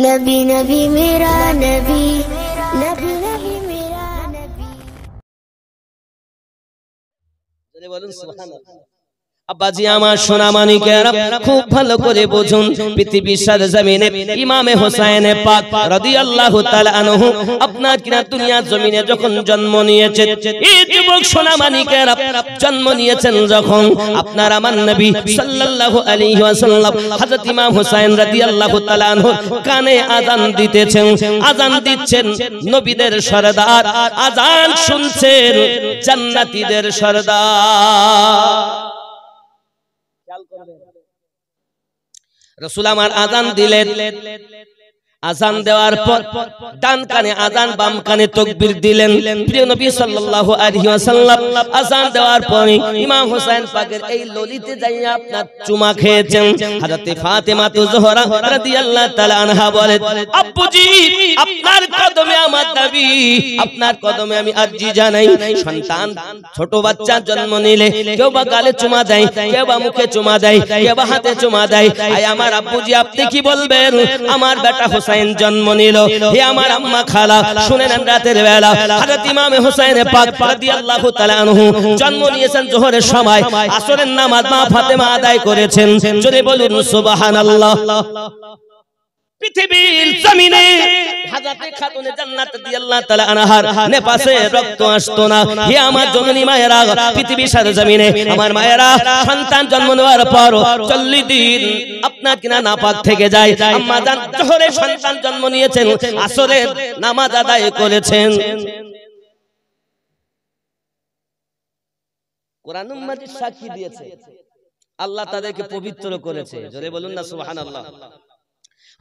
नबी नबी मेरा नबी, नबी नबी मेरा नबी। बोलून सुबहानाल्लाह। আব্বাজি আমার সোনা মানিকেরা খুব ভালো করে বুঝুন, পৃথিবীর সরজমিনে ইমামে হোসেন পাক রাদিয়াল্লাহু তাআলা আনহু আপনার কিনা দুনিয়ার জমিনে যখন জন্ম নিয়েছেন, এই যুবক সোনা মানিকেরা জন্ম নিয়েছেন যখন আপনার আমার নবী সাল্লাল্লাহু আলাইহি ওয়াসাল্লাম হযরত ইমাম হোসেন রাদিয়াল্লাহু তাআলা আনহু কানে আযান দিতেছেন, আযান দিচ্ছেন নবীদের সরদার, আযান শুনছেন জান্নাতীদের সরদার। রাসূল আমার আযান দিলেন, আযান দেওয়ার পর ডান কানে আযান বাম কানে তাকবীর দিলেন। প্রিয় নবী সাল্লাল্লাহু আলাইহি ওয়াসাল্লাম আযান দেওয়ার পরে ইমাম হোসেন পাকের এই ললিতে যাইয়া আপনার চুমা খেয়েছেন। হযরতে ফাতেমা জোহরা রাদিয়াল্লাহু তাআলা আনহা বলেন, আব্বুজি আপনার কদমে আমার নবী, আপনার কদমে আমি আরজি জানাই। সন্তান ছোট বাচ্চা জন্ম নিলে কেউ বা গালে চুমা দেয়, কেউ বা মুখে চুমা দেয়, কেউ বা হাতে চুমা দেয়। আয় আমার আব্বুজি আপনি কি বলবেন? আমার বেটা হোসেন জন্ম নিল, হে আমার আম্মা খালা শুনেন, রাতের বেলা হযরত ইমাম হোসেন পাক রাদিয়াল্লাহু তাআলা আনহু জন্ম নিয়েছেন জোহরের সময়, আসরের নামাজ মা ফাতেমা আদায় করেছেন। জোরে বলুন সুবহানাল্লাহ। পৃথিবীর জমিনে হযরত খাতুনে জান্নাত রাদিয়াল্লাহু তাআলা আনহার নেপাসে রক্ত আসতো না। হে আমার জননী মায়েরা, পৃথিবীর সরজমিনে আমার মায়েরা সন্তান জন্ম নেওয়ার পর 40 দিন আপনার কিনা নাপাক থেকে যায়। আম্মা জান জোহরে সন্তান জন্ম নিয়েছেন, আসরে নামাজ আদায় করেছেন। কোরআন মাজিদ সাক্ষী দিয়েছে, আল্লাহ তাদেরকে পবিত্র করেছে। জোরে বলুন না সুবহানাল্লাহ।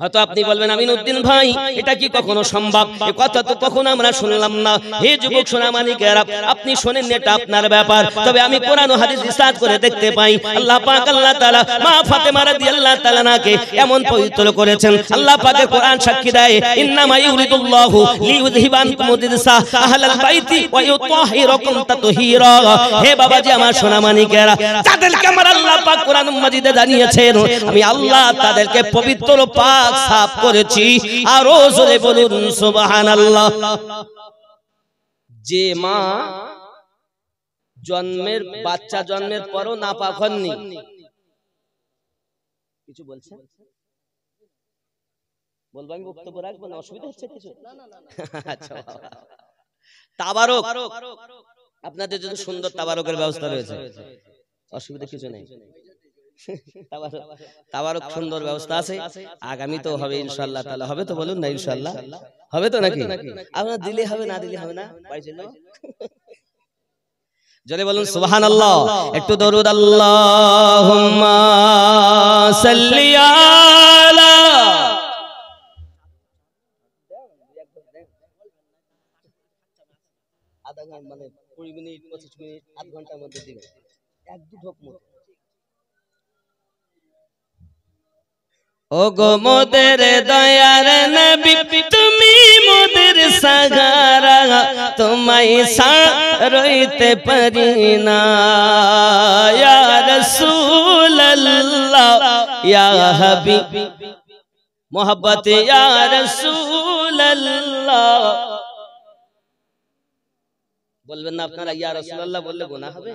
হয়তো আপনি বলবেন আমিনউদ্দিন ভাই এটা কি কখনো সম্ভব? এই কথা তো কখনো আমরা শুনলাম না। হে যুবক সোনামানিকেরা, আপনি শুনেন এটা আপনার ব্যাপার, তবে আমি কোরআন ও হাদিস রিসার্চ করে দেখতে পাই আল্লাহ পাক আল্লাহ তাআলা মা ফাতেমা রাদিয়াল্লাহু তাআলা নাকে এমন পবিত্র করেছেন। আল্লাহ পাকের কোরআন সাক্ষী দেয়, ইন্নামা ইউরিদুল্লাহু লিইউযহিবানকুম রিজসা আহলাল বাইতি ওয়া ইউতাহিরাকুম তাতহীরা। হে বাবাজি আমার সোনামানিকেরা, তাদেরকে আমার আল্লাহ পাক কোরআন মাজিদে জানিয়েছেন আমি আল্লাহ তাদেরকে পবিত্র পাক সাফ করেছি। আরো জোরে বলুন সুবহানাল্লাহ। যে মা জন্মের বাচ্চা জন্মের পরও নাপাক হননি, কিছু বলছেন বলবো, আমি বক্তব্য রাখবো না, অসুবিধা হচ্ছে কিছু? আচ্ছা, তাবারক আপনাদের জন্য সুন্দর তাবারকের ব্যবস্থা রয়েছে, অসুবিধা কিছু নেই। তাবারক সুন্দর ব্যবস্থা আছে, আগামী তো হবে ইনশাআল্লাহ তাআলা। হবে তো বলুন না ইনশাআল্লাহ? হবে তো নাকি? আপনারা দিলে হবে, না দিলে হবে না? পাইছেন? জোরে বলুন সুবহানাল্লাহ। একটু দরুদ আল্লাহুম্মা সাল্লি আলা। আধা ঘন্টা মানে 20 মিনিট 25 মিনিট আধ ঘন্টার মধ্যে দিবেন, এক দু ঢোক মতো। ও গো মোদের দয়ার নবী তুমি মোদের সাগারা, তোমায় সারইতে পারি না। ইয়া রাসূলুল্লাহ ইয়া হাবিব মোহাব্বত ইয়া রাসূলুল্লাহ। বলবেন না আপনারা ইয়া রাসূলুল্লাহ বললে গুনাহ হবে?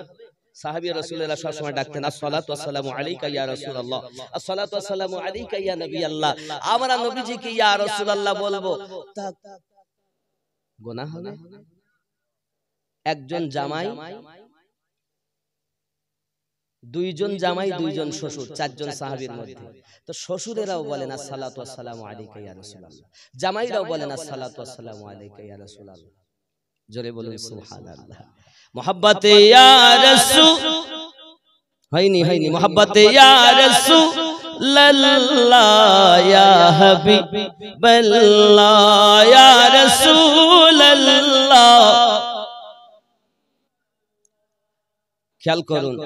সাহাবী রাসূলুল্লাহ সব সময় ডাকতেন আসসালাতু ওয়াসসালামু আলাইকা ইয়া রাসূলুল্লাহ, আসসালাতু ওয়াসসালামু আলাইকা ইয়া নবী আল্লাহ। আমরা নবীজিকে ইয়া রাসূলুল্লাহ বলবো, তা গুনাহ হবে? একজন জামাই, দুইজন জামাই, দুইজন শ্বশুর, চারজন সাহাবীর মধ্যে তো শ্বশুরেরাও বলেন আসসালাতু ওয়াসসালামু আলাইকা ইয়া রাসূলুল্লাহ, জামাইরাও বলেন আসসালাতু ওয়াসসালামু আলাইকা ইয়া রাসূলুল্লাহ। জোরে বলুন সুবহানাল্লাহ। মোহাব্বতে ইয়া রাসূল হয়নি হয়নি, মোহাব্বতে ইয়া রাসূলুল্লাহ ইয়া হাবিবাল্লাহ ইয়া রাসূলুল্লাহ। খেয়াল করুন,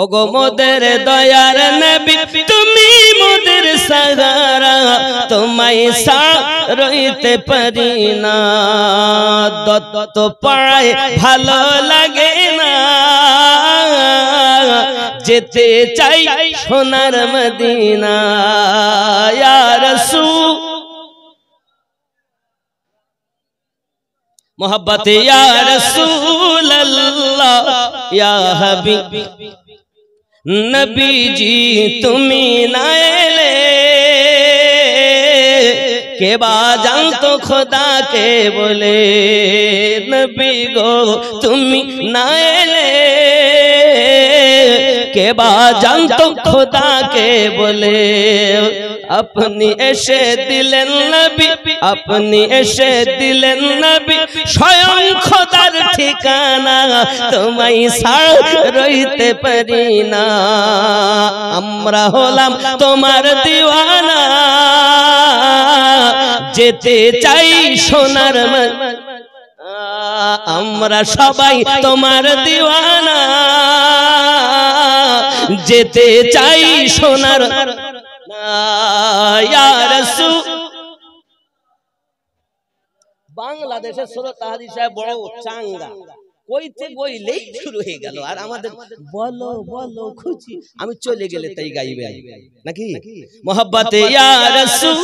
ওগো মোদের দয়ার নবী তুমি মোদের সাগারা, তোমায় সারইতে পারি না। দত্ত পায় ভালো লাগে না, যেতে চাই সোনার মদিনা। ইয়া রাসূল मोहब्बत या रसूल अल्लाह या हबीब नबी जी तुमी ना एले के बाजान तो खुदा के बोले नबी गो तुमी ना एले के बाजान तो खुदा के बोले अपनी ऐशे दिलेन नबी अपनी ऐशे दिलेन नबी स्वयं खुदार ठिकाना तुम्हारी साथ रहिते पारी ना আমরা হলাম তোমার দিওয়ানা যেতে চাই সোনার আমরা সবাই তোমার দিওয়ানা যেতে চাই সোনার ইয়া রাসূল বাংলাদেশের শ্রোতা হাজী সাহেব বড় চাঙ্গা কইতে বইলেই শুরু হয়ে গেল আর আমাদের বলো বলো খুশি আমি চলে গেলে তাই গাইবে নাকি মোহব্বতে ইয়া রাসূল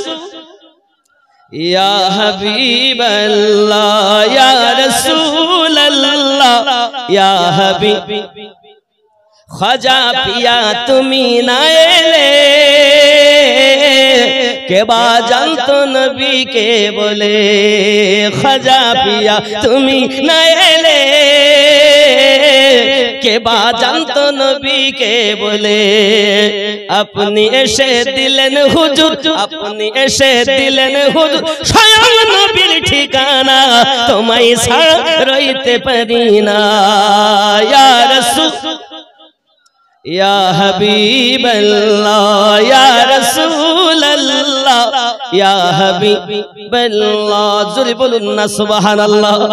ইয়া হাবিবাল্লাহ ইয়া রাসূলুল্লাহ ইয়া হাবিব খাজা পিয়া তুমি না এলে के बाजान तो नबी के बोले खाजा पिया तुमी ना एले के बाजान तो नबी के बोले अपनी ऐशे दिलेन हुजूर अपनी ऐशे दिलेन हुजूर स्वयं नबीर ठिकाना तुम्हारी साथ रहिते पारी ना या रसूल या हबीब अल्लाह या रसूल अल्लाह या हबीब अल्लाह जुरी बोलुन ना सुबहानाल्लाह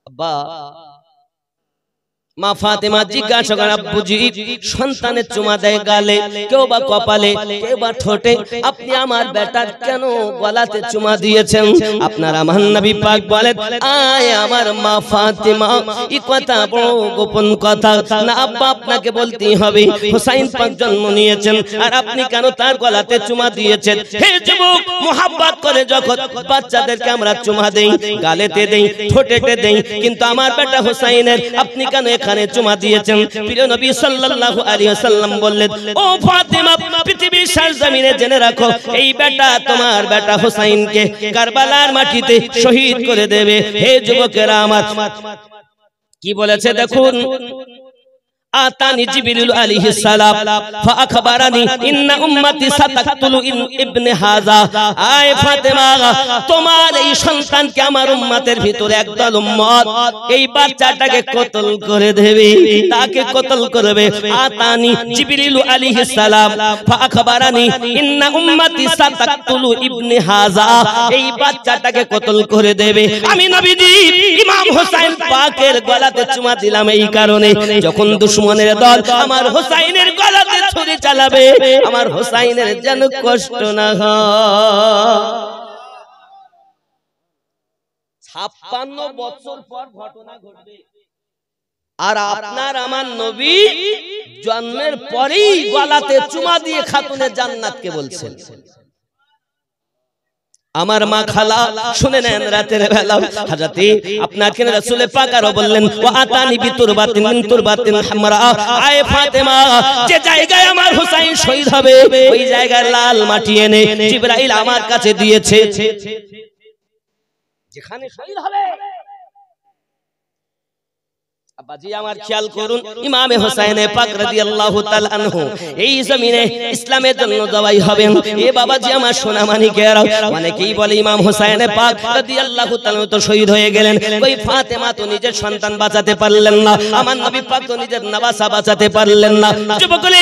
अब्बा মা ফাতেমা জিজ্ঞাসা করে আব্বুজি সন্তানের চুমা দেয় গালে কেউ বা কপালে কেউ বা ঠোঁটে আপনি আমার বেটার কেন গলাতে চুমা দিয়েছেন আপনার আমার নবী পাক বলেন আয় আমার মা ফাতেমা এই কথা বড় গোপন কথা না আব্বা আপনাকে বলতেই হবে হুসাইন পাক জন্ম নিয়েছেন আর আপনি কেন তার গলাতে চুমা দিয়েছেন হে যুবক মোহাব্বত করে যখন বাচ্চাদেরকে আমরা চুমা দেই গালেতে দেই ঠোঁটেতে দেই কিন্তু আমার বেটা হুসাইনের আপনি কেন এখানে চুমা দিয়েছেন প্রিয় নবী সাল্লাল্লাহু আলাইহি ওয়াসাল্লাম বললেন ও ফাতেমা পৃথিবীর সরজমিনে জেনে রাখো এই বেটা তোমার বেটা হুসাইনকে কারবালার মাটিতে শহীদ করে দেবে হে যুবকেরা আমার কি বলেছে দেখুন आतानी जिब्रील अलैहि सलाम फअखबरनी इन्ना उम्मती सतक्तुलु इब्ने हाजा आय फातिमा তোমার এই সন্তানকে আমার উম্মতের ভিতরে একদল উম্মত এই বাচ্চাটাকে কতল করে দেবে তাকে কতল করবে আতানি জিব্রিল আলাইহি সালাম ফআখবরনি ইন্না উম্মতি সাতাকতুলু ইবনে হাজা এই বাচ্চাটাকে কতল করে দেবে আমি নবীজি ইমাম হোসেন পাকের গলাতে চুমা দিলাম এই কারণে যখন দুশমনের দল আমার হোসেনের গলাতে ছুরি চালাবে আমার হোসেনের যেন কষ্ট না হয় 56 বছর পর ঘটনা ঘটবে আর আপনার আমার নবী জন্মের পরেই গলাতে চুমা দিয়ে খাতুনে জান্নাতকে বলছেন আমার মা খালা শুনে নেন রাতের বেলা হযরতে আপনাকে রাসূল পাক আরো বললেন ওয়া আতানি বিতুরবাতিন মিন তুরবাতিন হামরা আয় ফাতেমা যে জায়গায় আমার হুসাইন শহীদ হবে ওই জায়গায় লাল মাটি এনে জিবরাইল আমার কাছে দিয়েছে যেখানে শহীদ হবে আব্বাজি আমার খেয়াল করুন ইমামে হোসেন পাক রাদিয়াল্লাহু তাআলা আনহু এই জমিনে ইসলামের জন্য জবাই হবেন এ বাবাজি আমার সোনা মানিকেরা অনেকেই বলে ইমাম হোসেন পাক রাদিয়াল্লাহু তাআলা তো শহীদ হয়ে গেলেন ওই ফাতেমা তো নিজের সন্তান বাঁচাতে পারলেন না আমার নবী পাক তো নিজের নওয়াসা বাঁচাতে পারলেন না যুবকলে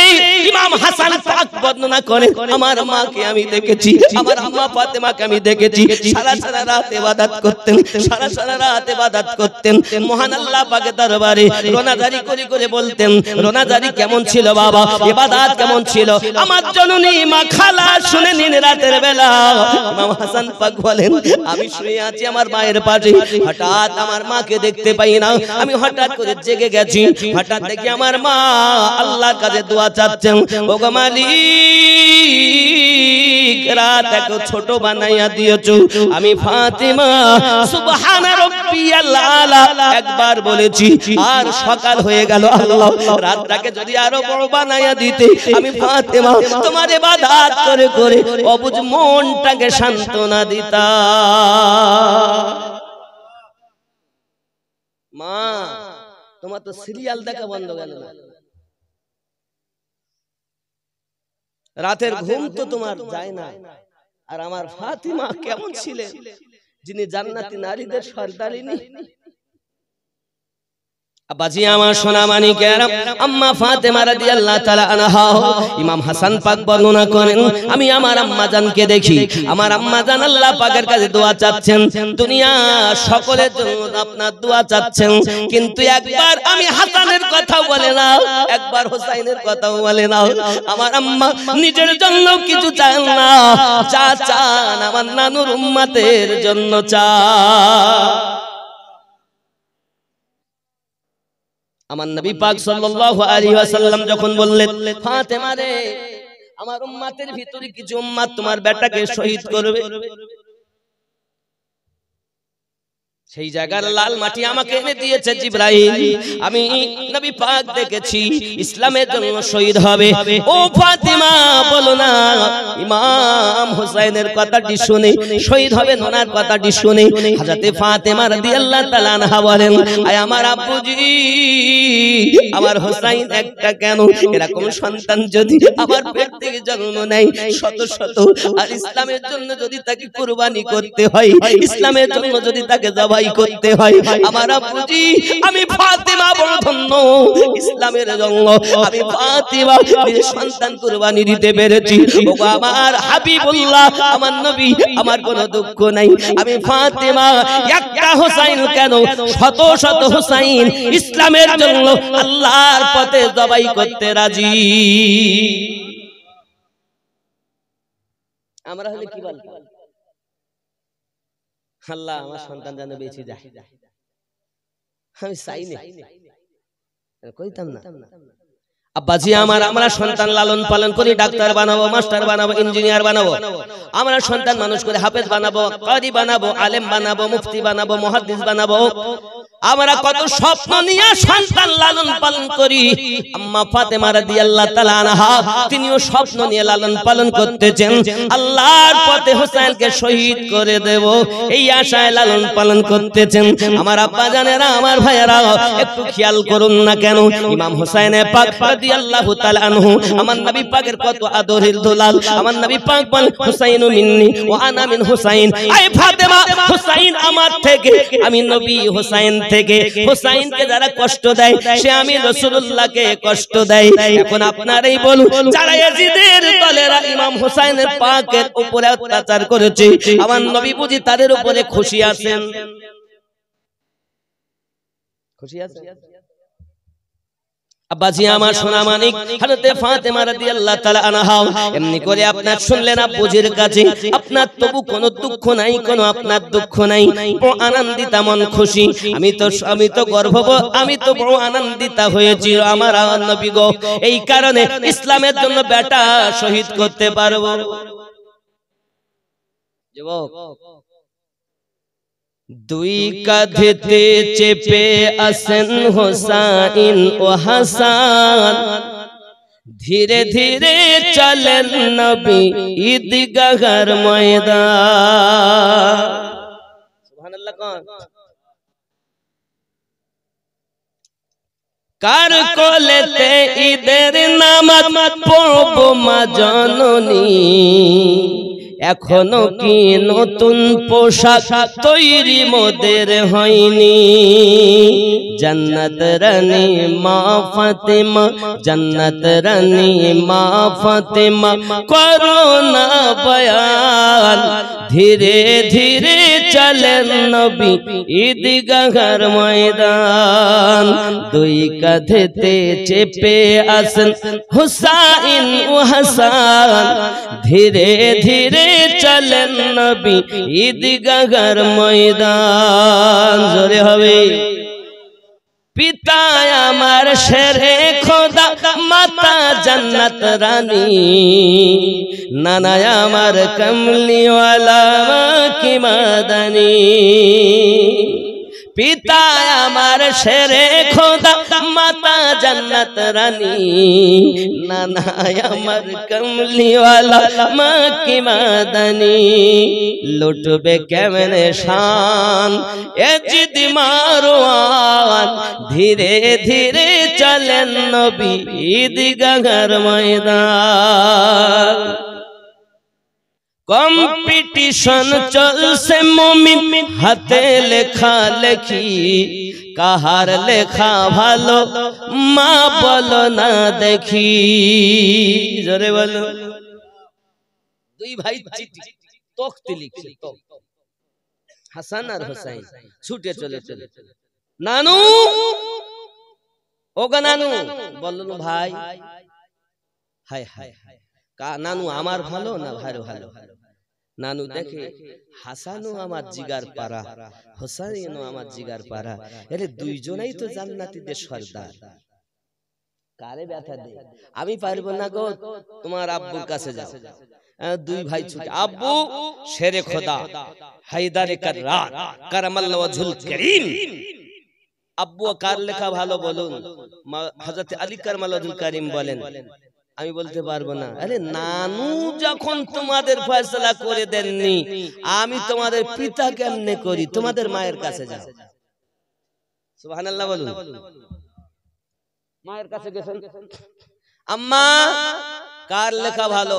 ইমাম হাসান পাক বর্ণনা করেন আমার মাকে আমি দেখেছি আমার আম্মা ফাতেমাকে আমি দেখেছি সারা সারা রাত ইবাদত করতেন সারা সারা রাত ইবাদত করতেন মহান আল্লাহ পাকের দরবারে দরবারে রোনাজারি করে করে বলতেন রোনাজারি কেমন ছিল বাবা, ইবাদত কেমন ছিল আমার জননী মা খালা শুনে নিন। রাতের বেলা ইমাম হাসান পাক বলেন আমি শুয়ে আছি আমার মায়ের পাশে, হঠাৎ আমার মাকে দেখতে পাই না, আমি হঠাৎ করে জেগে গেছি, হঠাৎ দেখি আমার মা আল্লাহর কাছে দোয়া চাচ্ছেন, ওগো মালিক রাত এত ছোট বানাইয়া দিয়েছো, আমি ফাতেমা সুবহান রাব্বিয়াল আলা একবার বলেছি আর সকাল হয়ে গেল, আল্লাহ রাতটাকে যদি আরো বড় বানাইয়া দিতে আমি ফাতেমা তোমার ইবাদত করে করে অবুঝ মনটাকে সান্ত্বনা দিতা। মা তোমার তো সিরিয়াল দেখা বন্ধ গেল না, রাতের ঘুম তো তোমার যায় না। আর আমার ফাতিমা কেমন ছিলেন, যিনি জান্নাতি নারীদের সর্দারিনী। আব্বাজি আমার সোনা মানিকেরা আম্মা ফাতেমা রাদিয়াল্লাহু তাআলা আনহা ইমাম হাসান পাক বর্ণনা করেন আমি আমার আম্মা জানকে দেখি, আমার আম্মা জান আল্লাহ পাকের কাছে দোয়া চাচ্ছেন, দুনিয়া সকলের জন্য আপনার দোয়া চাচ্ছেন, কিন্তু একবার আমি হাসানের কথাও বলে না, একবার হোসাইনের কথাও বলে না। আমার আম্মা নিজের জন্য কিছু চান না, যা চান আমার নানুর উম্মতের জন্য চান। আমার নবী পাক সাল্লাল্লাহু আলাইহি ওয়াসাল্লাম যখন বললেন ফাতেমা রে আমার উম্মতের ভিতরে কিছু উম্মত তোমার বেটাকে শহীদ করবে, সেই জায়গার লাল মাটি আমাকে এনে দিয়েছে জিবরাইল, আমি নবী পাক দেখেছি ইসলামের জন্য শহীদ হবে। ও ফাতেমা বলো না ইমাম হোসেনের কথাটি শুনে শহীদ হবে ওনার কথাটি শুনে হযরতে ফাতেমা রাদিয়াল্লাহু তাআলা আনহা বলেন আয় আমার আব্বুজি আমার হোসেন একটা কেন, এরকম সন্তান যদি আমার পেট থেকে জন্ম নেয় শত শত, আর ইসলামের জন্য যদি তাকে কুরবানি করতে হয়, ইসলামের জন্য যদি তাকে জবাই করতে হয়, আমার আব্বুজি আমি ফাতেমা বড় ধন্য, ইসলামের জন্য আমি ফাতেমা নিজের সন্তান কুরবানি দিতে পেরেছি। ওগো আমার হাবিবুল্লাহ আমার নবী আমার কোনো দুঃখ নাই, আমি ফাতেমা একটা হোসেন কেন শত শত হোসেন ইসলামের জন্য আল্লাহর পথে জবাই করতে রাজি। আমরা হলে কি বলবো, আল্লাহ আমার সন্তান যেন বেঁচে যায়, আমি চাই না কইতাম না। আব্বাজি আমার আমরা সন্তান লালন পালন করি, ডাক্তার বানাবো, মাস্টার বানাবো, ইঞ্জিনিয়ার বানাবো, আমরা সন্তান মানুষ করে হাফেজ বানাবো, কারি বানাবো, আলেম বানাবো, মুফতি বানাবো, মুহাদ্দিস বানাবো, আমরা কত স্বপ্ন নিয়ে সন্তান লালন পালন করি। আম্মা ফাতেমা রাদিয়াল্লাহু তাআলা আনহা তিনিও স্বপ্ন নিয়ে লালন পালন করতেছেন, আল্লাহর পথে হোসেনকে শহীদ করে দেব এই আশায় লালন পালন করতেছেন। আমার আব্বা জানেরা আমার ভাইয়েরা একটু খেয়াল করুন না কেন ইমাম হোসেনের পাক রাদিয়াল্লাহু তাআলা আনহু আমার নবী পাকের কত আদরের দুলাল, আমার নবী পাক বলেন হুসাইনু মিন্নি ওয়া আনা মিন হুসাইন, আয় ফাতেমা হুসাইন আমার থেকে, আমি নবী হুসাইন থেকে, হুসাইনকে যারা কষ্ট দেয় সে আমি রাসূলুল্লাহকে কষ্ট দেয়। এখন আপনারাই বলুন যারা ইয়াজিদের দলেরা ইমাম হুসাইনের পাকের উপরে অত্যাচার করেছে আমার নবী বুঝি তাদের উপরে খুশি আছেন? খুশি আছেন? আব্বাজি আমার সোনা মানিক হযরতে ফাতেমা রাদিয়াল্লাহু তাআলা আনহা এমনি করে আপনার শুনলেন আব্বুজির কাছে, আপনার তবু কোনো দুঃখ নাই, কোনো আপনার দুঃখ নাই, বড় আনন্দিতা মন খুশি, আমি তো গর্ববোধ, আমি তো বড় আনন্দিতা হয়েছি আমার নবী গো, এই কারণে ইসলামের জন্য বেটা শহীদ করতে পারবো। যুবক দুই কাঁধেতে চেপে আসেন হোসাইন ও হাসান, ধীরে ধীরে চলেন নবী ঈদগাহর ময়দান। সুবহানাল্লাহ কোন কার কোলেতে ঈদের নামাজ পড়ব মা জননী, এখনো কি নতুন পোশাক তৈরি মোদের হয়নি, জান্নাত রানী মা ফাতেমা, জান্নাত রানী মা ফাতেমা করো না বয়ান, ধীরে ধীরে চলেন নবী ঈদগাহর ময়দান দুই কাঁধেতে চেপে আসেন হুসাইন ও হাসান ধীরে ধীরে চলেন নবী ঈদগাহর ময়দান জোরে হবে পিতা আমার শেরে খোদা মাতা জান্নাত রানী নানা আমার কমলিওয়ালা কি মাদানী পিতা আমার শেরে খোদা মাতা জান্নাত রানী নানা আমার কমলিওয়ালা মা কি মাদানী লুটবে কেমনে শান এ জিদ মারওয়ান ধীরে ধীরে চলেন নবী ঈদগাহর ময়দান কম্পিটিশন চলছে মুমিন হাতে লেখা লেখি কাহার লেখা ভালো মা বলো না দেখি জোরে বলো দুই ভাই চিঠি তখতে লিখছে হাসান আর হুসাইন ছুটে চলে নানু ওগো নানু বলল ভাই হায় হায় নানু আমার ভালো না ভাইর ভালো নানু দেখে হাসানও আমার জিগার পারা হুসাইনও আমার জিগার পারা এরে দুইজনেই তো জান্নাতীদের সর্দার কারে ব্যথা দে আমি পারবো না গো তোমার আব্বুর কাছে যাও দুই ভাই ছুটে আব্বু শেরে খোদা হায়দারে কাররাত কারামাল্লাহু ওয়াজহুল কারীম আব্বু কার লেখা ভালো বলুন হযরত আলী কারামাল্লাহু ওয়াজহুল কারীম বলেন আমি বলতে পারবো না আরে নানু যখন তোমাদের ফয়সালা করে দেননি আমি তোমাদের পিতা কেমনে করি তোমাদের মায়ের কাছে যাও সুবহানাল্লাহ বলুন মায়ের কাছে গেছেন আম্মা কার লেখা ভালো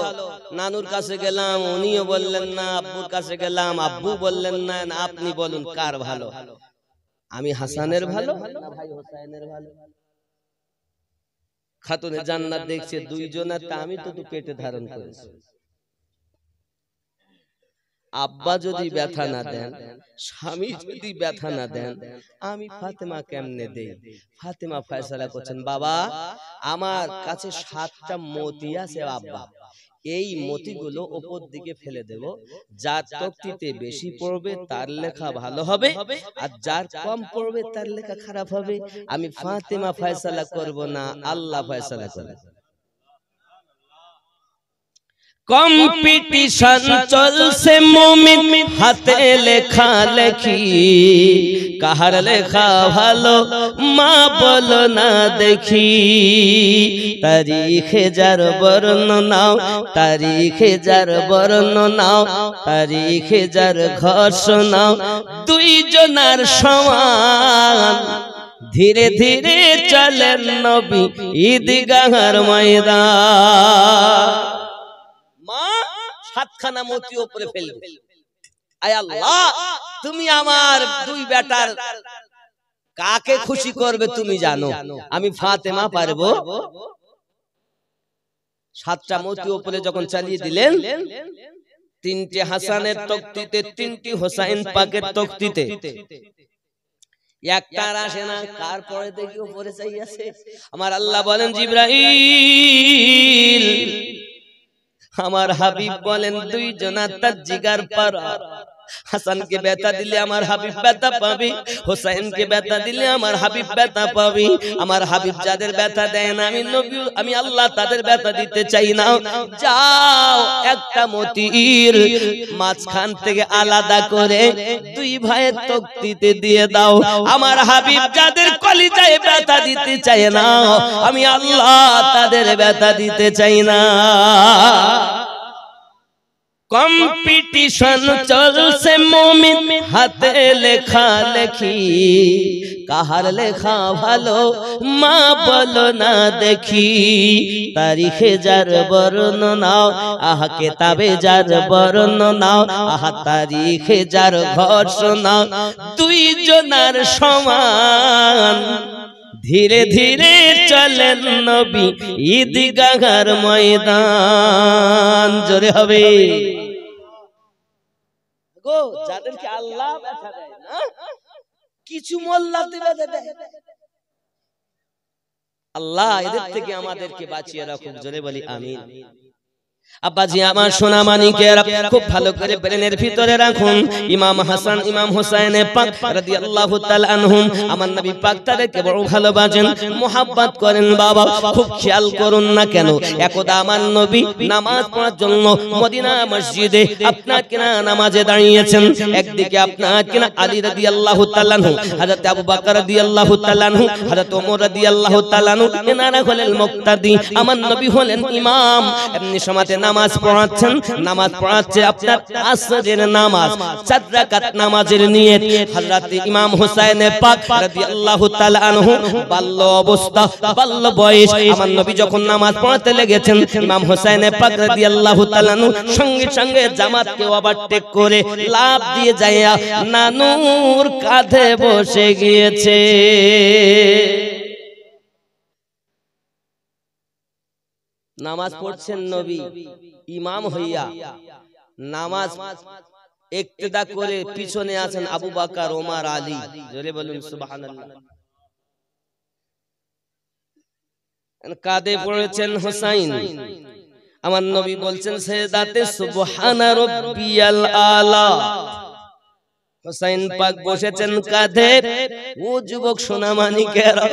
নানুর কাছে গেলাম উনিও বললেন না আব্বুর কাছে গেলাম আব্বু বললেন না আপনি বলুন কার ভালো আমি হাসানের ভালো না ভাই হুসাইনের ভালো খাতুনে জান্নাত দেখছে দুইজনের তা আমি তো পেটে ধারণ করেছি আব্বা যদি ব্যথা না দেন স্বামী যদি ব্যথা না দেন আমি ফাতেমা কেমনে দেই ফাতেমা ফয়সালা করছেন বাবা আমার কাছে 7টা মতি আছে আব্বা এই মতিগুলো উপর দিকে ফেলে দেব যার তকতিতে বেশি পড়বে তার লেখা ভালো হবে আর যার কম পড়বে তার লেখা খারাপ হবে আমি ফাতেমা ফয়সালা করব না আল্লাহ ফয়সালা করবে কম্পিটিশন চলছে মুমিন হাতে লেখা লেখি কাহার লেখা ভালো মা বলো না দেখি তারিখে যার বর্ণনাও তারিখে যার বর্ণনাও তারিখে যার ঘোষণাও দুইজনার সমান ধীরে ধীরে চলেন নবী ঈদগাহর ময়দান মা 7খানা মতি উপরে ফেলবে আয় আল্লাহ তুমি আমার দুই বেটার কাকে খুশি করবে তুমি জানো আমি ফাতেমা পারবো 7টা মতি উপরে যখন চালিয়ে দিলেন 3টে হাসানের তকতিতে 3টি হুসাইন পাকের তকতিতে একটা আসে না কার পরে দেখি উপরে চাই আছে আমার আল্লাহ বলেন জিবরাইল আমার হাবিব বলেন দুইজনা তার জিগার পারা হাসানকে ব্যথা দিলে আমার হাবিব ব্যথা পাবে হুসাইনকে ব্যথা দিলে আমার হাবিব ব্যথা পাবে আমার হাবিব যাদের ব্যথা দেয় না আমি নবী আমি আল্লাহ তাদের ব্যথা দিতে চাই না যাও একটা মতির মাঝখান থেকে আলাদা করে দুই ভাইয়ের তকতিতে দিয়ে দাও আমার হাবিব যাদের কলিজায় ব্যথা দিতে চায় না আমি আল্লাহ তাদের ব্যথা দিতে চাই না কম্পিটিশন চলছে মুমিন হাতে লেখা লেখি কাহার লেখা ভালো মা বলো না দেখি তারিখে যার বর্ণনাও আহা কিতাবে যার বর্ণনাও আহা তারিখে যার ঘোষণাও দুইজনার সমান ধীরে ধীরে চলেন নবী ঈদগাহর ময়দান জোরে হবে গো যাদেরকে আল্লাহ ব্যথা দেয় না, কিছু মোল্লাতে বেঁধে দেয়। আল্লাহ এদের থেকে আমাদেরকে বাঁচিয়ে রাখুক, জোরে বলি আমিন। আব্বাজি আমার সোনা মানিকেরা খুব ভালো করে ব্রেনের ভিতরে রাখুন, ইমাম হাসান ইমাম হুসাইন পাক রাদিয়াল্লাহু তাআলা আনহুম আমার নবী পাক তাদেরকে বড় ভালোবাসেন, মোহাব্বত করেন। বাবা খুব খেয়াল করুন না কেন, একদা আমার নবী নামাজ পড়ার জন্য মদিনা মসজিদে আপনার কিনা নামাজে দাঁড়িয়েছেন। একদিকে আপনার কিনা আলী রাদিয়াল্লাহু তাআলা আনহু, হযরত আবু বকর রাদিয়াল্লাহু তাআলা আনহু, হযরত ওমর রাদিয়াল্লাহু তাআলা আনহু, এনারা হলেন মুক্তাদি, আমার নবী হলেন ইমাম। এমনি সময়তে নামাজ পড়াচ্ছেন, নামাজ পড়াচ্ছে আপনার আসরের নামাজ, 4 রাকাত নামাজের নিয়ত। হযরত ইমাম হুসাইন পাক রাদিয়াল্লাহু তাআলা আনহু বাল্য অবস্থা, বাল্য বয়স, আমার নবী যখন নামাজ পড়াতে লেগেছেন, ইমাম হুসাইন পাক রাদিয়াল্লাহু তাআলা আনহু সঙ্গে সঙ্গে জামাতকে ওভারটেক করে লাফ দিয়ে যাইয়া নানুর কাঁধে বসে গিয়েছে। নামাজ পড়ছেন নবী ইমাম হইয়া, নামাজ ইক্তেদা করে পিছনে আছেন আবু বকর, ওমর, আলী, জোরে বলুন সুবহানাল্লাহ। কাঁধে পড়েছেন হুসাইন, আমার নবী বলছেন সেজদাতে সুবহানা রাব্বিয়াল আলা। হুসাইন পাক বসেছেন কাঁধে। ও যুবক সোনামানিকেরা,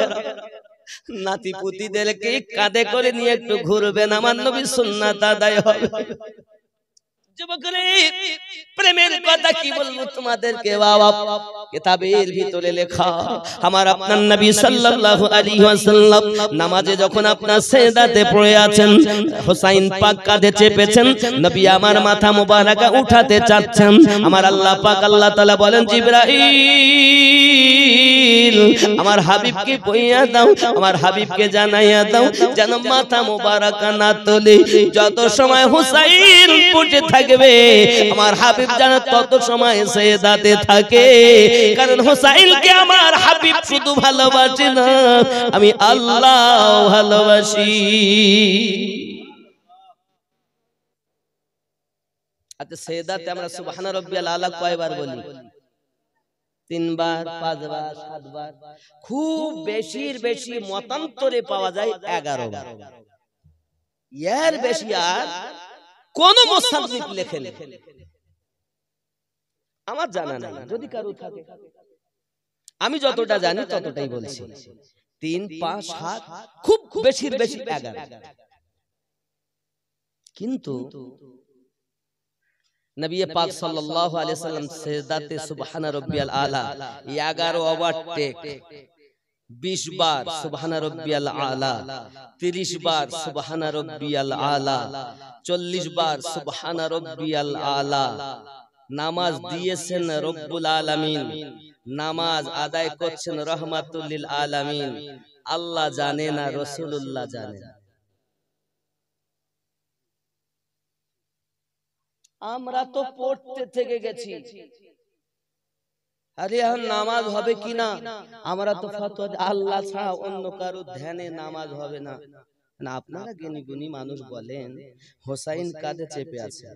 নাতি পুতিদেরকে কাঁধে করে নিয়ে একটু ঘুরবেন, আমার নবীর সুন্নাত আদায় হবে। যুবকরে প্রেমের কথা কি বলবো তোমাদেরকে বাবা, কিতাবের ভিতরে লেখা আমার আপনার নবী সাল্লাল্লাহু আলাইহি ওয়াসাল্লাম নামাজে যখন আপনার সিজদাতে পড়ে আছেন, হুসাইন পাক কাঁধে চেপেছেন, নবী আমার মাথা মোবারকা উঠাতে চাচ্ছেন। আমার আল্লাহ পাক আল্লাহ তাআলা বলেন, জিবরাইল আমার হাবিবকে বইয়া দাও, আমার হাবিবকে জানাইয়া দাও যেন মাথা মোবারকা না তোলে। যত সময় হুসাইন পড়ে থাকবে আমার হাবিব যেন তত সময় সিজদাতে থাকে, কারণ হুসাইনকে আমার হাবিব শুধু ভালোবাসে না, আমি আল্লাহ ভালোবাসি। আচ্ছা সিজদাতে আমরা সুবহান রাব্বিয়াল আলা কয়বার বলি? 3 বার, 5 বার, 7 বার, খুব বেশির বেশি মতান্তরে পাওয়া যায় 11 বার। এর বেশি আর কোন মুসান্নিফ লেখেন আমার জানা নাই, যদি কারো থাকে। আমি যতটা জানি ততটাই বলছি, 3, 5, 7, খুব বেশির বেশি 11। কিন্তু নবী পাক সাল্লাল্লাহু আলাইহি সাল্লাম সিজদাতে সুবহান রাব্বিয়াল আলা 11 ওভারটেক, 20 বার সুবহান রাব্বিয়াল আলা, 30 বার সুবহান রাব্বিয়াল আলা, 40 বার সুবহান রাব্বিয়াল আলা। নামাজ দিয়েছেন রব্বুল আলামিন, নামাজ আদায় করছেন রহমাতুল লিল আলামিন। আল্লাহ জানে না, রাসূলুল্লাহ জানে না। আমরা তো পড়তে থেকে গেছি, আরে এখন নামাজ হবে কিনা আমরা তো ফতোয়া, আল্লাহ ছাড়া অন্য কারো ধ্যানে নামাজ হবে না। না, আপনারা জ্ঞানী গুণী মানুষ বলেন হুসাইন কাঁধে চেপে আছে,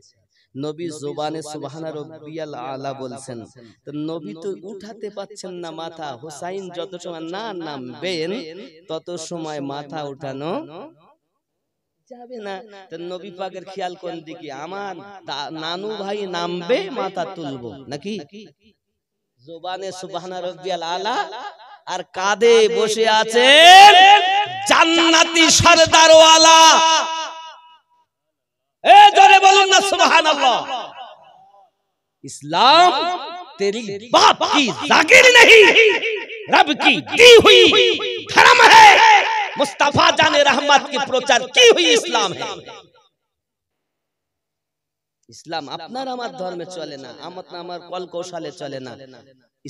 নবী জবানে সুবহানা রাব্বিয়াল আলা বলছেন, তো নবী তো উঠাতে পাচ্ছেন না মাথা। হুসাইন যত সময় না নামবেন তত সময় মাথা উঠানো যাবে না। তো নবী পাকের খেয়াল কোন দিকে? আমার নানু ভাই নামবে মাথা তুলবো নাকি? জবানে সুবহানা রাব্বিয়াল আলা আর কাঁধে বসে আছেন জান্নাতি সরদারওয়ালা। এ জোরে বলুন না সুবহানাল্লাহ। इस्लाम तेरी बाप की जागीर नहीं, रब की दी हुई धर्म है। मुस्तफा जाने रहमत की प्रचार की हुई इस्लाम है। इस्लाम আপনার আমার ধর্মে চলে না, আমার কল কৌশলে চলে না,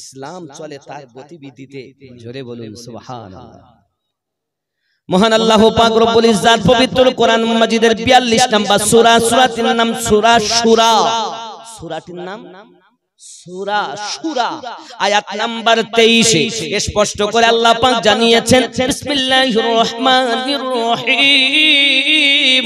ইসলাম চলে তার গতিবিধিতে। জোরে বলুন সুবহানাল্লাহ। মহান আল্লাহ পাক রব্বুল ইজ্জাত পবিত্র কোরআন মাজিদের 42 নম্বর সূরা, সূরাটির নাম সূরা শুরা। সূরাটির নাম সূরা সূরা আয়াত নাম্বার 23 স্পষ্ট করে আল্লাহ পাক জানিয়েছেন বিসমিল্লাহির রহমানির রহিম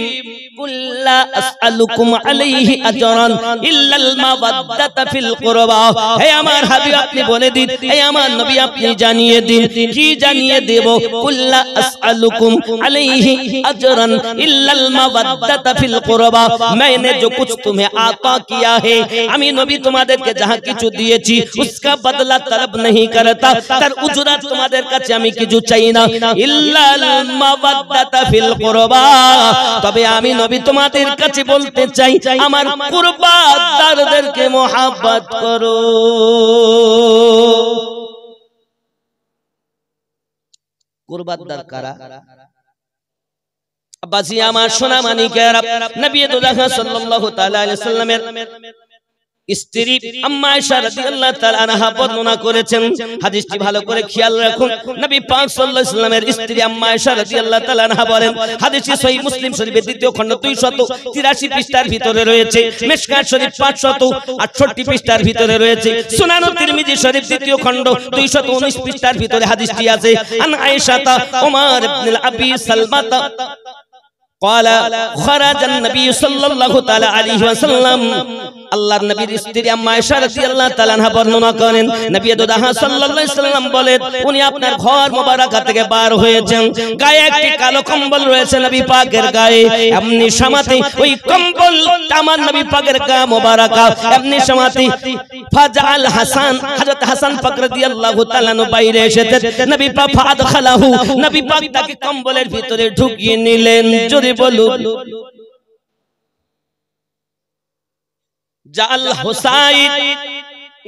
কুল লা আসআলুকুম আলাইহি আজরান ইল্লাল মাওয়াদ্দাতা ফিল কুরবা। হে আমার হাবিব আপনি বলে দিন, হে আমার নবী আপনি জানিয়ে দিন, কি জানিয়ে দেব? কুল লা আসআলুকুম আলাইহি আজরান ইল্লাল মাওয়াদ্দাতা ফিল কুরবা। मैंने जो कुछ तुम्हें आता किया है, আমি নবী তোমাদেরকে যাহা কিছু দিয়েছি उसका बदला तलब नहीं करता, তার উজরাত তোমাদের কাছে আমি কিছু চাই না। ইল্লাল মাওয়াদ্দাতা ফিল কুরবা, তবে আমি নবী তোমাদের কাছে বলতে চাই আমার কুরবাদারদেরকে মোহাব্বত করো। কুরবাদার কারা? আব্বাসি আমার সোনা মানিকেরা, নবী দোজাহ সাল্লাল্লাহু তাআলা আলাইহি সাল্লামের স্ত্রী আম্মা আয়েশা রাদিয়াল্লাহু তাআলা আনহা বর্ণনা করেছেন। হাদিসটি ভালো করে খেয়াল রাখুন। নবী পাক সাল্লাল্লাহু আলাইহি সাল্লামের স্ত্রী আম্মা আয়েশা রাদিয়াল্লাহু তাআলা আনহা বলেন, হাদিসটি সহিহ মুসলিম শরীফের দ্বিতীয় খণ্ড 283 পৃষ্ঠার ভিতরে রয়েছে, মিশকাত শরীফ 568 পৃষ্ঠার ভিতরে রয়েছে, সুনান তিরমিজি শরীফ দ্বিতীয় খণ্ড 219 পৃষ্ঠার ভিতরে হাদিসটি আছে। আন আয়েশা উমর ইবনে আবি সালমাতা قال خرج النبي صلى الله تعالى عليه وسلم, আল্লাহর নবীর স্ত্রী আম্মা আয়েশা রাদিয়াল্লাহু তাআলা আনহা বর্ণনা করেন, নবী দোজাহ সাল্লাল্লাহু আলাইহি সাল্লাম বলেন, উনি আপনার ঘর মোবারক থেকে বার হয়েছেন, গায়ে একটি কালো কম্বল রয়েছে নবী পাকের গায়ে। এমনি সময়তে ওই কম্বল আমার নবী পাকের গা মোবারক, এমনি সময়তে ফাজাল হাসান, হযরত হাসান পাক রাদিয়াল্লাহু তাআলা আনহু বাইরে এসেছেন, নবী পাক ফাদখালাহু, নবী পাক তাকে কম্বলের ভিতরে ঢুকিয়ে নিলেন। জোরে বলুন। জাল হুসাইন,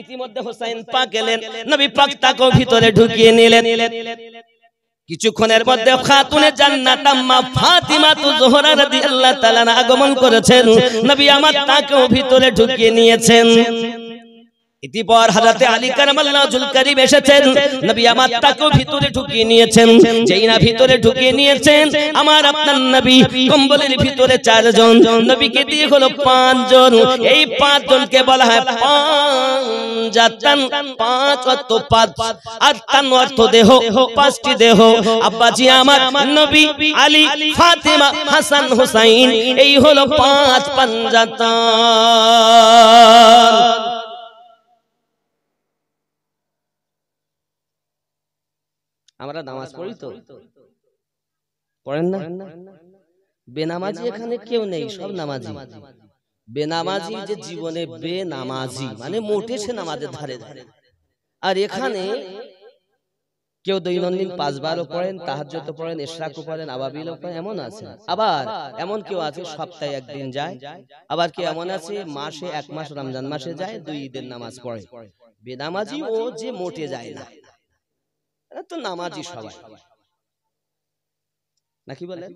ইতিমধ্যে হুসাইন পাক এলেন, নবী পাক তাকে ভিতরে ঢুকিয়ে নিলেন। কিছুক্ষণের মধ্যে খাতুনে জান্নাত আম্মা ফাতিমা জোহরা রাদিয়াল্লাহু তাআলা আগমন করেছেন, নবী আমার তাকে ভিতরে ঢুকিয়ে নিয়েছেন। ইতিপর হযরতে আলী কারামাল্লাহু ওয়াজহুল কারীম এসেছেন, নবী আমার তাকে ভিতরে ঢুকিয়ে নিয়েছেন। যেই না ভিতরে ঢুকিয়ে নিয়েছেন, আমার আপনার নবী কম্বলের ভিতরে 4 জন, নবীকে দিয়ে হলো 5 জন। এই 5 জনকে বলা হয় পাঁজাতান, 5 অর্থ 5 আর তান অর্থ দেহ, 5টি দেহ। আব্বাজি আমার নবী, আলী, ফাতিমা, হাসান, হুসাইন, এই হলো 5 পাঞ্জাতান। আমরা নামাজ পড়ি তো পড়েন না? বেনামাজি এখানে কেউ নেই, সব নামাজি। বেনামাজি যে জীবনে বেনামাজি মানে মোটে সে নামাজের ধারে ধারে। আর এখানে কেউ দৈনন্দিন 5 বারও পড়েন, তাহাজ্জুদও পড়েন, ইশরাকও পড়েন, আবাবিলও পড়েন, এমন আছে। আবার এমন কেউ আছে সপ্তাহে একদিন যায়, আবার কেউ এমন আছে মাসে 1 মাস রমজান মাসে যায়, 2 ঈদের নামাজ পড়ে। বেনামাজি ও যে মোটে যায় না, তো নামাজি সবাই নাকি বলে?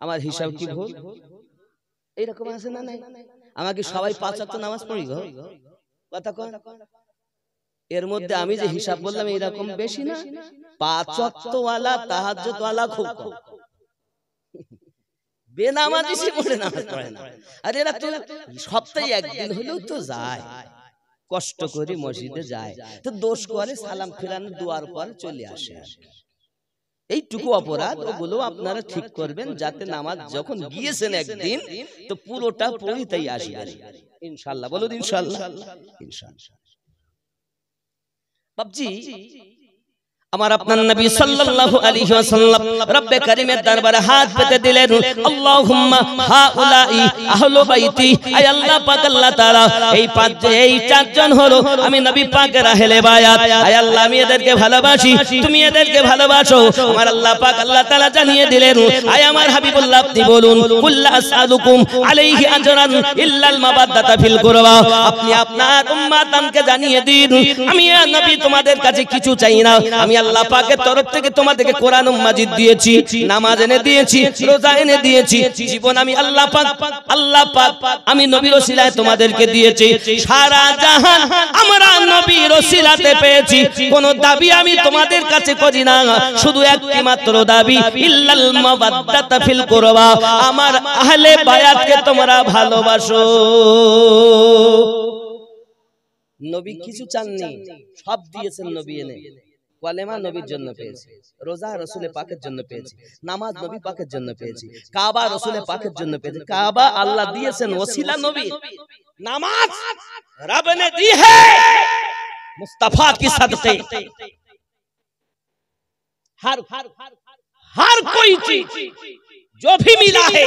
আমার হিসাব কি ভুল? এইরকম আছে না? নাই আমাকে সবাই 5 ওয়াক্ত নামাজ পড়ি গো, কথা কন। এর মধ্যে আমি যে হিসাব বললাম এরকম বেশি না, 5 ওয়াক্ত ওয়ালা তাহাজ্জুদ ওয়ালা খুব কম। বেনামাজি সে পড়ে নামাজ পড়ে না। আর এরা তো সপ্তাহে একদিন হলেও তো যায়, কষ্ট করে মসজিদে যায়, তো দোষ করে সালাম ফিরানো দুয়ার পর চলে আসে। এইটুকু অপরাধ, ওগুলো আপনারা ঠিক করবেন, যাতে নামাজ যখন গিয়েছেন একদিন তো পুরোটা পড়িতেই আসবেন ইনশাআল্লাহ। বলুন ইনশাআল্লাহ। ইনশাআল্লাহ। বাবজি আমার আপনার নবী সাল্লাল্লাহু আলাইহি ওয়াসাল্লাম রব্বে কারীমের দরবারে হাত পেতে দিলেন, আল্লাহুম্মা হাউলাই আহলু বাইতি, আয় আল্লাহ পাক আল্লাহ তাআলা এই 4 জন হলো আমি নবী পাকের আহলে বায়াত। আয় আল্লাহ আমি এদেরকে ভালোবাসি, তুমি এদেরকে ভালোবাসো। আমার আল্লাহ পাক আল্লাহ তাআলা জানিয়ে দিলেন, আয় আমার হাবিবুল্লাহ আপনি বলুন, কুল্লা আসআলুকুম আলাইহি আজরান ইল্লাল মাওয়াদ্দাতা ফিল কুরবা। আপনি আপনার উম্মাতকে জানিয়ে দিন, আমি নবী তোমাদের কাছে কিছু চাই না, আমি আল্লাহ পাকের তরফ থেকে তোমাদেরকে কোরআন মাজিদ দিয়েছি, নামাজ এনে দিয়েছি, রোজা এনে দিয়েছি, জীবন আমি আল্লাহ পাক আমি নবীর ওসিলায় তোমাদেরকে দিয়েছি। সারা জাহান আমরা নবীর ওসিলাতে পেয়েছি। কোন দাবি আমি তোমাদের কাছে করি না, শুধু একটি মাত্র দাবি, ইল্লাল মাওয়াদ্দাতা ফিল কুরবা, আমার আহলে বায়াতকে তোমরা ভালোবাসো। নবী কিছু চাননি, সব দিয়েছেন নবী এনে। কলেমা নবীর জন্য পেয়েছি, রোজা রসুলের পাকের জন্য পেয়েছি, নামাজ নবী পাকের জন্য পেয়েছি, কাবা রসুলের পাকের জন্য পেয়েছি। কাবা আল্লাহ দিয়েছেন ওসিলা নবী, নামাজ रब ने दी है मुस्तफा की सदके। हर कोई चीज जो भी मिला है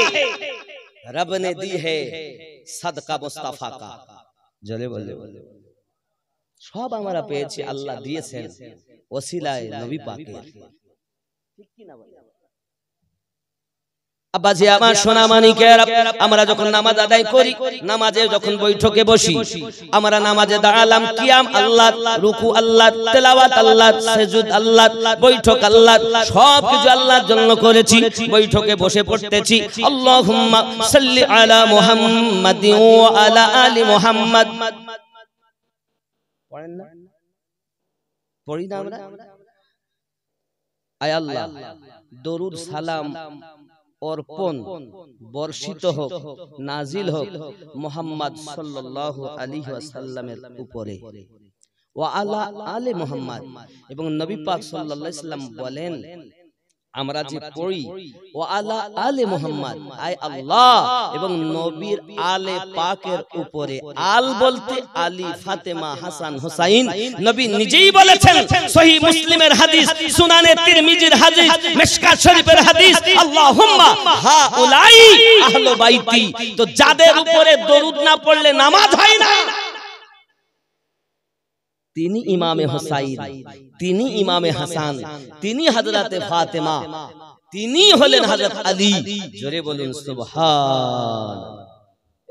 रब ने दी है सदका मुस्तफा का। জলে বলে সব আমরা পেয়েছি, আল্লাহ দিয়েছেন ওসিলায় নবী পাকের। ঠিক কি না বলে? আব্বাজি আমার সোনা মানিকের, আমরা যখন নামাজ আদায় করি, নামাজে যখন বৈঠকে বসি, আমরা নামাজে দাঁড়ালাম, কিয়াম আল্লাহ, রুকু আল্লাহ, তেলাওয়াত আল্লাহ, সুজুদ আল্লাহ, বৈঠক আল্লাহ, সব কিছু আল্লাহর জন্য করেছি। বৈঠকে বসে পড়তেছি আল্লাহুম্মা সাল্লি আলা মুহাম্মাদিন ওয়া আলা আলি মুহাম্মাদ। পড়েন না? পড়ি না আমরা? আয় আল্লাহ দরুদ সালাম অর্পণ বর্ষিত হোক, নাজিল হোক মুহাম্মদ সাল্লাল্লাহু আলাইহি ওয়াসাল্লামের উপরে, ওয়া আলা আলে মুহাম্মদ। এবং নবী পাক সাল্লাল্লাহু আলাইহি ওয়াসাল্লাম বলেন, আমরা যে পড়ি ওয়া আলা আলে মুহাম্মদ, আয় আল্লাহ এবং নবীর আলে পাকের উপরে। আল বলতে আলী, ফাতেমা, হাসান, হুসাইন। নবী নিজেই বলেছেন, সহিহ মুসলিমের হাদিস, সুনানে তিরমিজির হাদিস, মিশকাত শরীফের হাদিস, আল্লাহুম্মা হাউলাই আহলে বাইতি। তো যাদের উপরে দরুদ না পড়লে নামাজ হয় না, তিনি ইমামে হুসাইন, তিনি ইমামে হাসান, তিনি হযরতে ফাতেমা, তিনি হলেন হযরত আলী। জোরে বলুন সুবহান।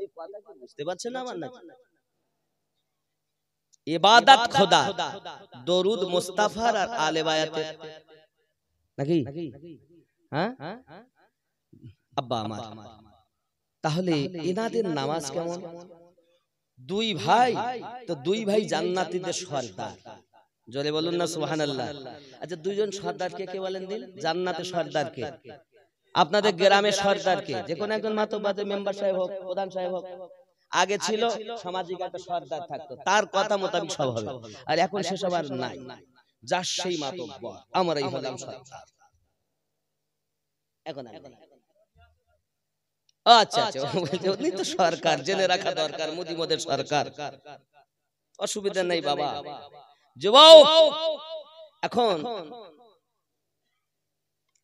এই কথা কি বুঝতে পারছেন আমার নাকি? ইবাদত খোদা, দরুদ মুস্তাফার আর আলে বায়াতের নাকি? হ্যাঁ আব্বা আমার, তাহলে এনাদের নামাজ কেমন? দুই ভাই, তো দুই ভাই জান্নাতীদের সর্দার। জোরে বলুন না সুবহানাল্লাহ। আচ্ছা, দুইজন সর্দারকে কে বলেন দিন? জান্নাতের সর্দারকে। আপনাদের গ্রামের সর্দারকে, যে কোনো একজন মাতব্বর মেম্বার সাহেব হোক, প্রধান সাহেব হোক, আগে ছিল সামাজিক একটা সর্দার থাকতো, তার কথা মোতাবেক সব হবে। আর এখন সেসব আর নাই, যার সেই মাতব্বর, আমরাই হলাম সর্দার এখন। আচ্ছা আচ্ছা, উনি তো সরকার, জেনে রাখা দরকার, মোদি মোদের সরকার, অসুবিধা নেই বাবা। যুবক, এখন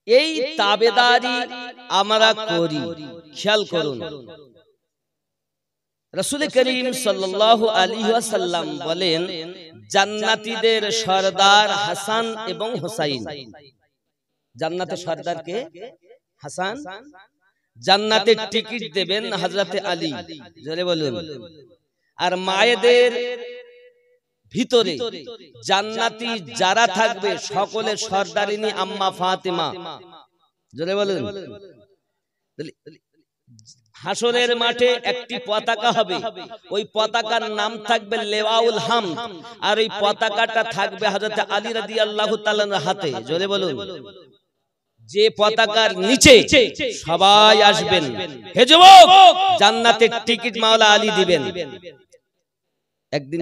এই তাবেদারি আমরা করি, খেয়াল করুন। রাসূল করিম সাল্লাল্লাহু আলাইহি ওয়াসাল্লাম বলেন, জান্নাতীদের সর্দার হাসান এবং হুসাইন। জান্নাতের সর্দার কে? হাসান। জান্নাতের টিকিট দেবেন হযরতে আলী। জোরে বলুন। আর মায়েদের ভিতরে জান্নাতি যারা থাকবে সকলের সর্দারিনী আম্মা ফাতেমা। জোরে বলুন। হাসরের মাঠে একটি পতাকা হবে, ওই পতাকার নাম থাকবে লেওয়াউল হামদ, আর ওই পতাকাটা থাকবে হযরত আলী রাদিয়াল্লাহু তাআলার হাতে। জোরে বলুন। যে পতাকার নিচে সবাই আসবেন, হে যুবক, জান্নাতের টিকিট মাওলা আলী দিবেন। একদিন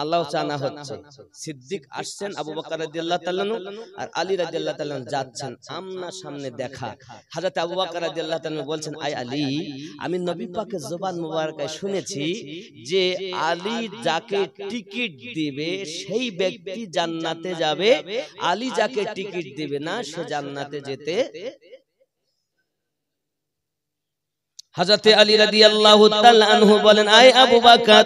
আলোচনা হচ্ছে, সিদ্দিক আসছেন, আবু বকর রাদিয়াল্লাহু তাআলা আর আলী রাদিয়াল্লাহু তাআলা যাচ্ছেন, আমনা সামনে দেখা। হযরত আবু বকর রাদিয়াল্লাহু তাআলা বলছেন, আয় আলী, আমি নবী পাকের জবান মুবারকায় শুনেছি যে আলী যাকে টিকিট দিবে সেই ব্যক্তি জান্নাতে যাবে, আলী যাকে টিকিট দিবে না সে জান্নাতে যেতে। হযরত আলী রাদিয়াল্লাহু তাআলা আনহু বলেন, আয় আবু বকর,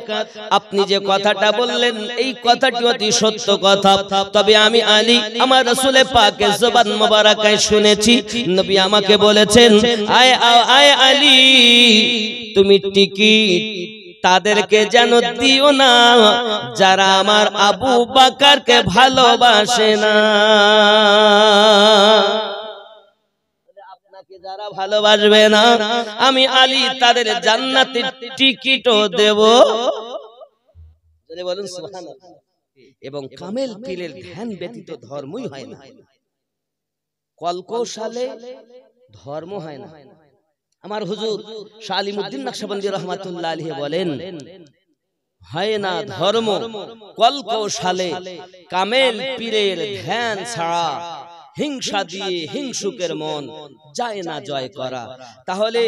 আপনি যে কথাটা বললেন এই কথাটি অতি সত্য কথা। তবে আমি আলী আমার রাসূল পাকের জবান মোবারকায় শুনেছি, নবী আমাকে বলেছেন, আয় আলী, তুমি টিকিট তাদেরকে যেন দিও না যারা আমার আবু বকরকে ভালোবাসে না। যারা ভালোবাসবে না আমি আলী তাদের জান্নাতের টিকিটও দেব। বলুন সুবহানাল্লাহ। এবং কামেল পীরের ধ্যান ব্যতীত ধর্মই হয় না, কলকৌশলে ধর্ম হয় না। আমার হুজুর শাহ আলিমউদ্দিন নকশবন্দি রাহমাতুল্লাহ আলাইহি বলেন, হয় না ধর্ম কলকৌশলে, কামেল পীরের ধ্যান ছাড়া হিংসা দিয়ে হিংসুকের মন যায় না জয় করা। তাহলে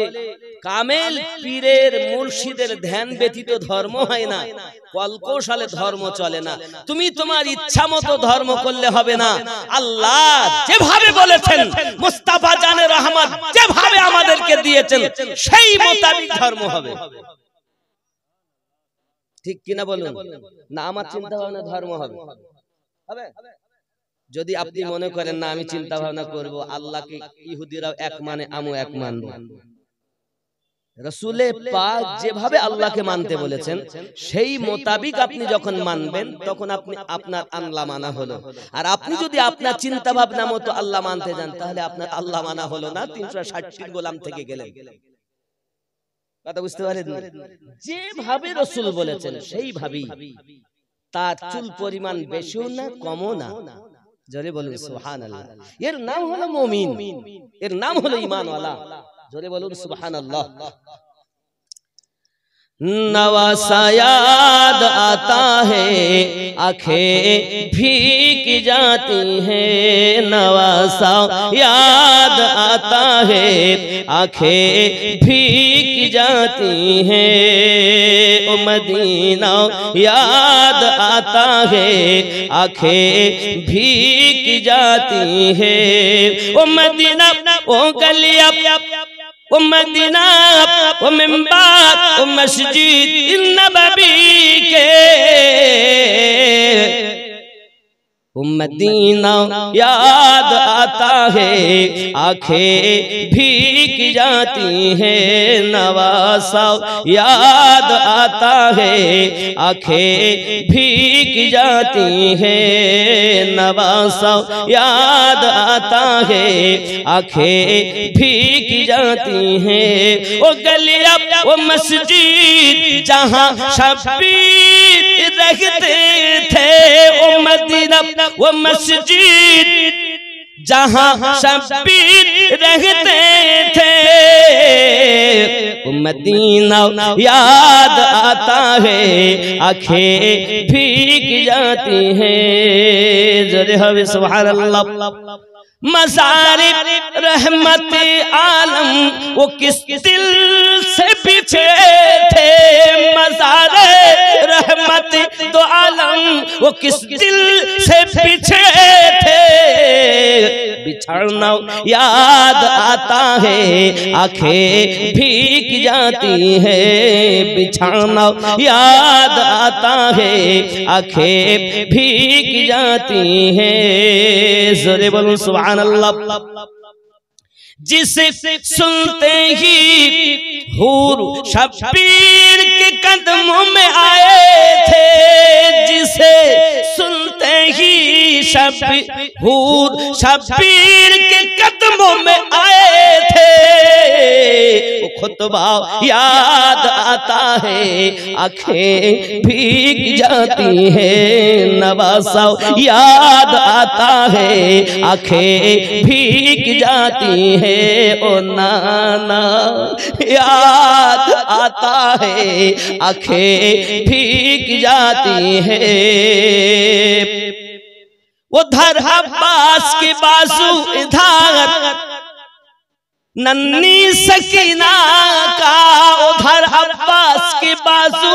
কামেল পীরের মুর্শিদের ধ্যান ব্যতীত ধর্ম হয় না, কলকৌশলে ধর্ম চলে না। তুমি তোমার ইচ্ছা মতো ধর্ম করলে হবে না। আল্লাহ যেভাবে বলেছেন, মুস্তাফা জানে রহমত যেভাবে আমাদেরকে দিয়েছেন, সেই মোতাবেক ধর্ম হবে। ঠিক কিনা বলুন? না আমার চিন্তা ভাবনা ধর্ম হবে? যদি আপনি মনে করেন না আমি চিন্তা ভাবনা করব, আল্লাহকে ইহুদিরাও এক মানে আমও এক মানব, রাসূলে পাক যেভাবে আল্লাহকে মানতে বলেছেন সেই মোতাবিক আপনি যখন মানবেন তখন আপনি আপনার আল্লাহ মানা হলো। আর আপনি যদি আপনার চিন্তা ভাবনা মতো আল্লাহ মানতে যান তাহলে আপনার আল্লাহ মানা হলো না, 360 গোলাম থেকে গেলেন। কথা বুঝতে পারেন? যেভাবে রাসূল বলেছেন সেইভাবেই, তার চুল পরিমাণ বেশিও না কমও না। জোরে বলুন সুবহানাল্লাহ। এর নাম হলো মুমিন, এর নাম হলো ঈমানওয়ালা। জোরে বলুন সুবহানাল্লাহ। नवासा याद आता है आंखें भीग जाती हैं, नवासा याद आता है आंखें भीग जाती हैं, ओ मदीना याद आता है आंखें भीग जाती हैं, ओ मदीना ओ गलिया ओ मदीना ओ मिंबर ओ मस्जिद नबवी के, ओ मदीना याद आता है आंखें भीग जाती हैं, नवासा याद आता है आंखें भीग जाती हैं, नवासा याद आता है आंखें भीग जाती हैं, ओ गलिया ओ मस्जिद जहाँ शब्बीर रहते थे, ओ मदीना वो मस्जिद जहाँ शब्बीर रहते थे, मदीना याद आता है आंखें भीग जाती हैं। जरे हवे सुभानअल्लाह। मज़ारिब रहमत आलम वो किस दिल से बिछड़े थे, मज़ारे रहमत दो आलम वो किस दिल से बिछड़े थे, बिछड़ना याद आता है आंखें भीग जाती है, बिछड़ना याद आता है आंखें भीग जाती है। ज़ोरे बोलो सुभानअल्लाह। जिसे सुनते ही हूर शब्बीर के कदमों में आए थे, जिसे सुनते ही हूर शब्बीर के कदमों में आए थे, वो खुतबा याद आता है आंखें भीग जाती हैं, नवासा याद आता है आंखें भीग जाती हैं, ओ नाना याद आता है आंखें भीग जाती हैं, उधर अब्बास के बाजू इधर नन्ही सकीना का, उधर अब्बास के बाजू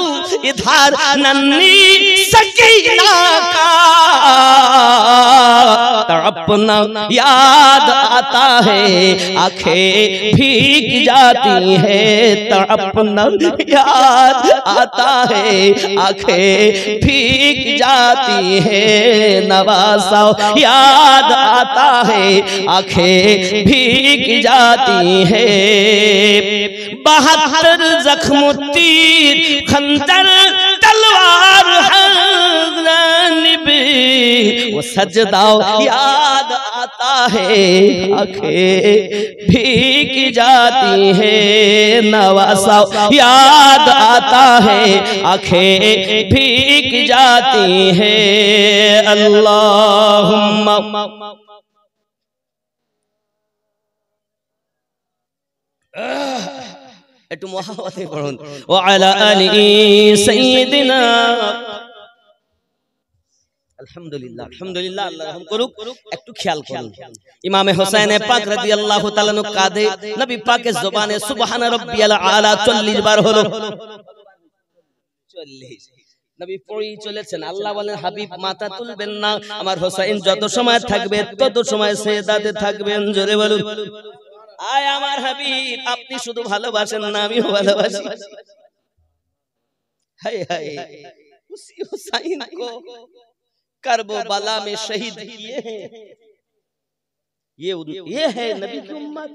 इधर नन्ही सकीना का, तड़पना याद आता है आंखें भीग जाती हैं, तड़पना याद आता है आंखें भीग जाती हैं, नवासा याद आता है आंखें भीग जाती है, 72 जख्म तीर खंजर तलवार वो सजदा याद आता है आंखें भीग जाती है, नवासा याद आता है आंखें भीग जाती है। अल्लाहुम्मा একটু মহাব্বতে পড়ুন ওয়া আলা আলি সাইয়্যিদিনা। আলহামদুলিল্লাহ আলহামদুলিল্লাহ, আল্লাহ রহম করুক। একটু খেয়াল করুন, ইমামে হোসেন পাক রাদিয়াল্লাহু তাআলা আনহু কাঁদে, নবী পাকের জবানে সুবহানা রাব্বিয়াল আলা 40 বার হলো। 40 নবী পড়ি চলেছেন। আল্লাহ বলেন হাবিব মাথা তুলবেন না, আমার হোসেন যত সময় থাকবে তত সময় সিজদাতে থাকবেন। জোরে বলুন আয় আমার হাবিব, আপনি শুধু ভালোবাসেন না, আমিও ভালোবাসি। হায় হায়, উসি হোসেন কো करबला में शहीद किए हैं, ये है नबी की उम्मत।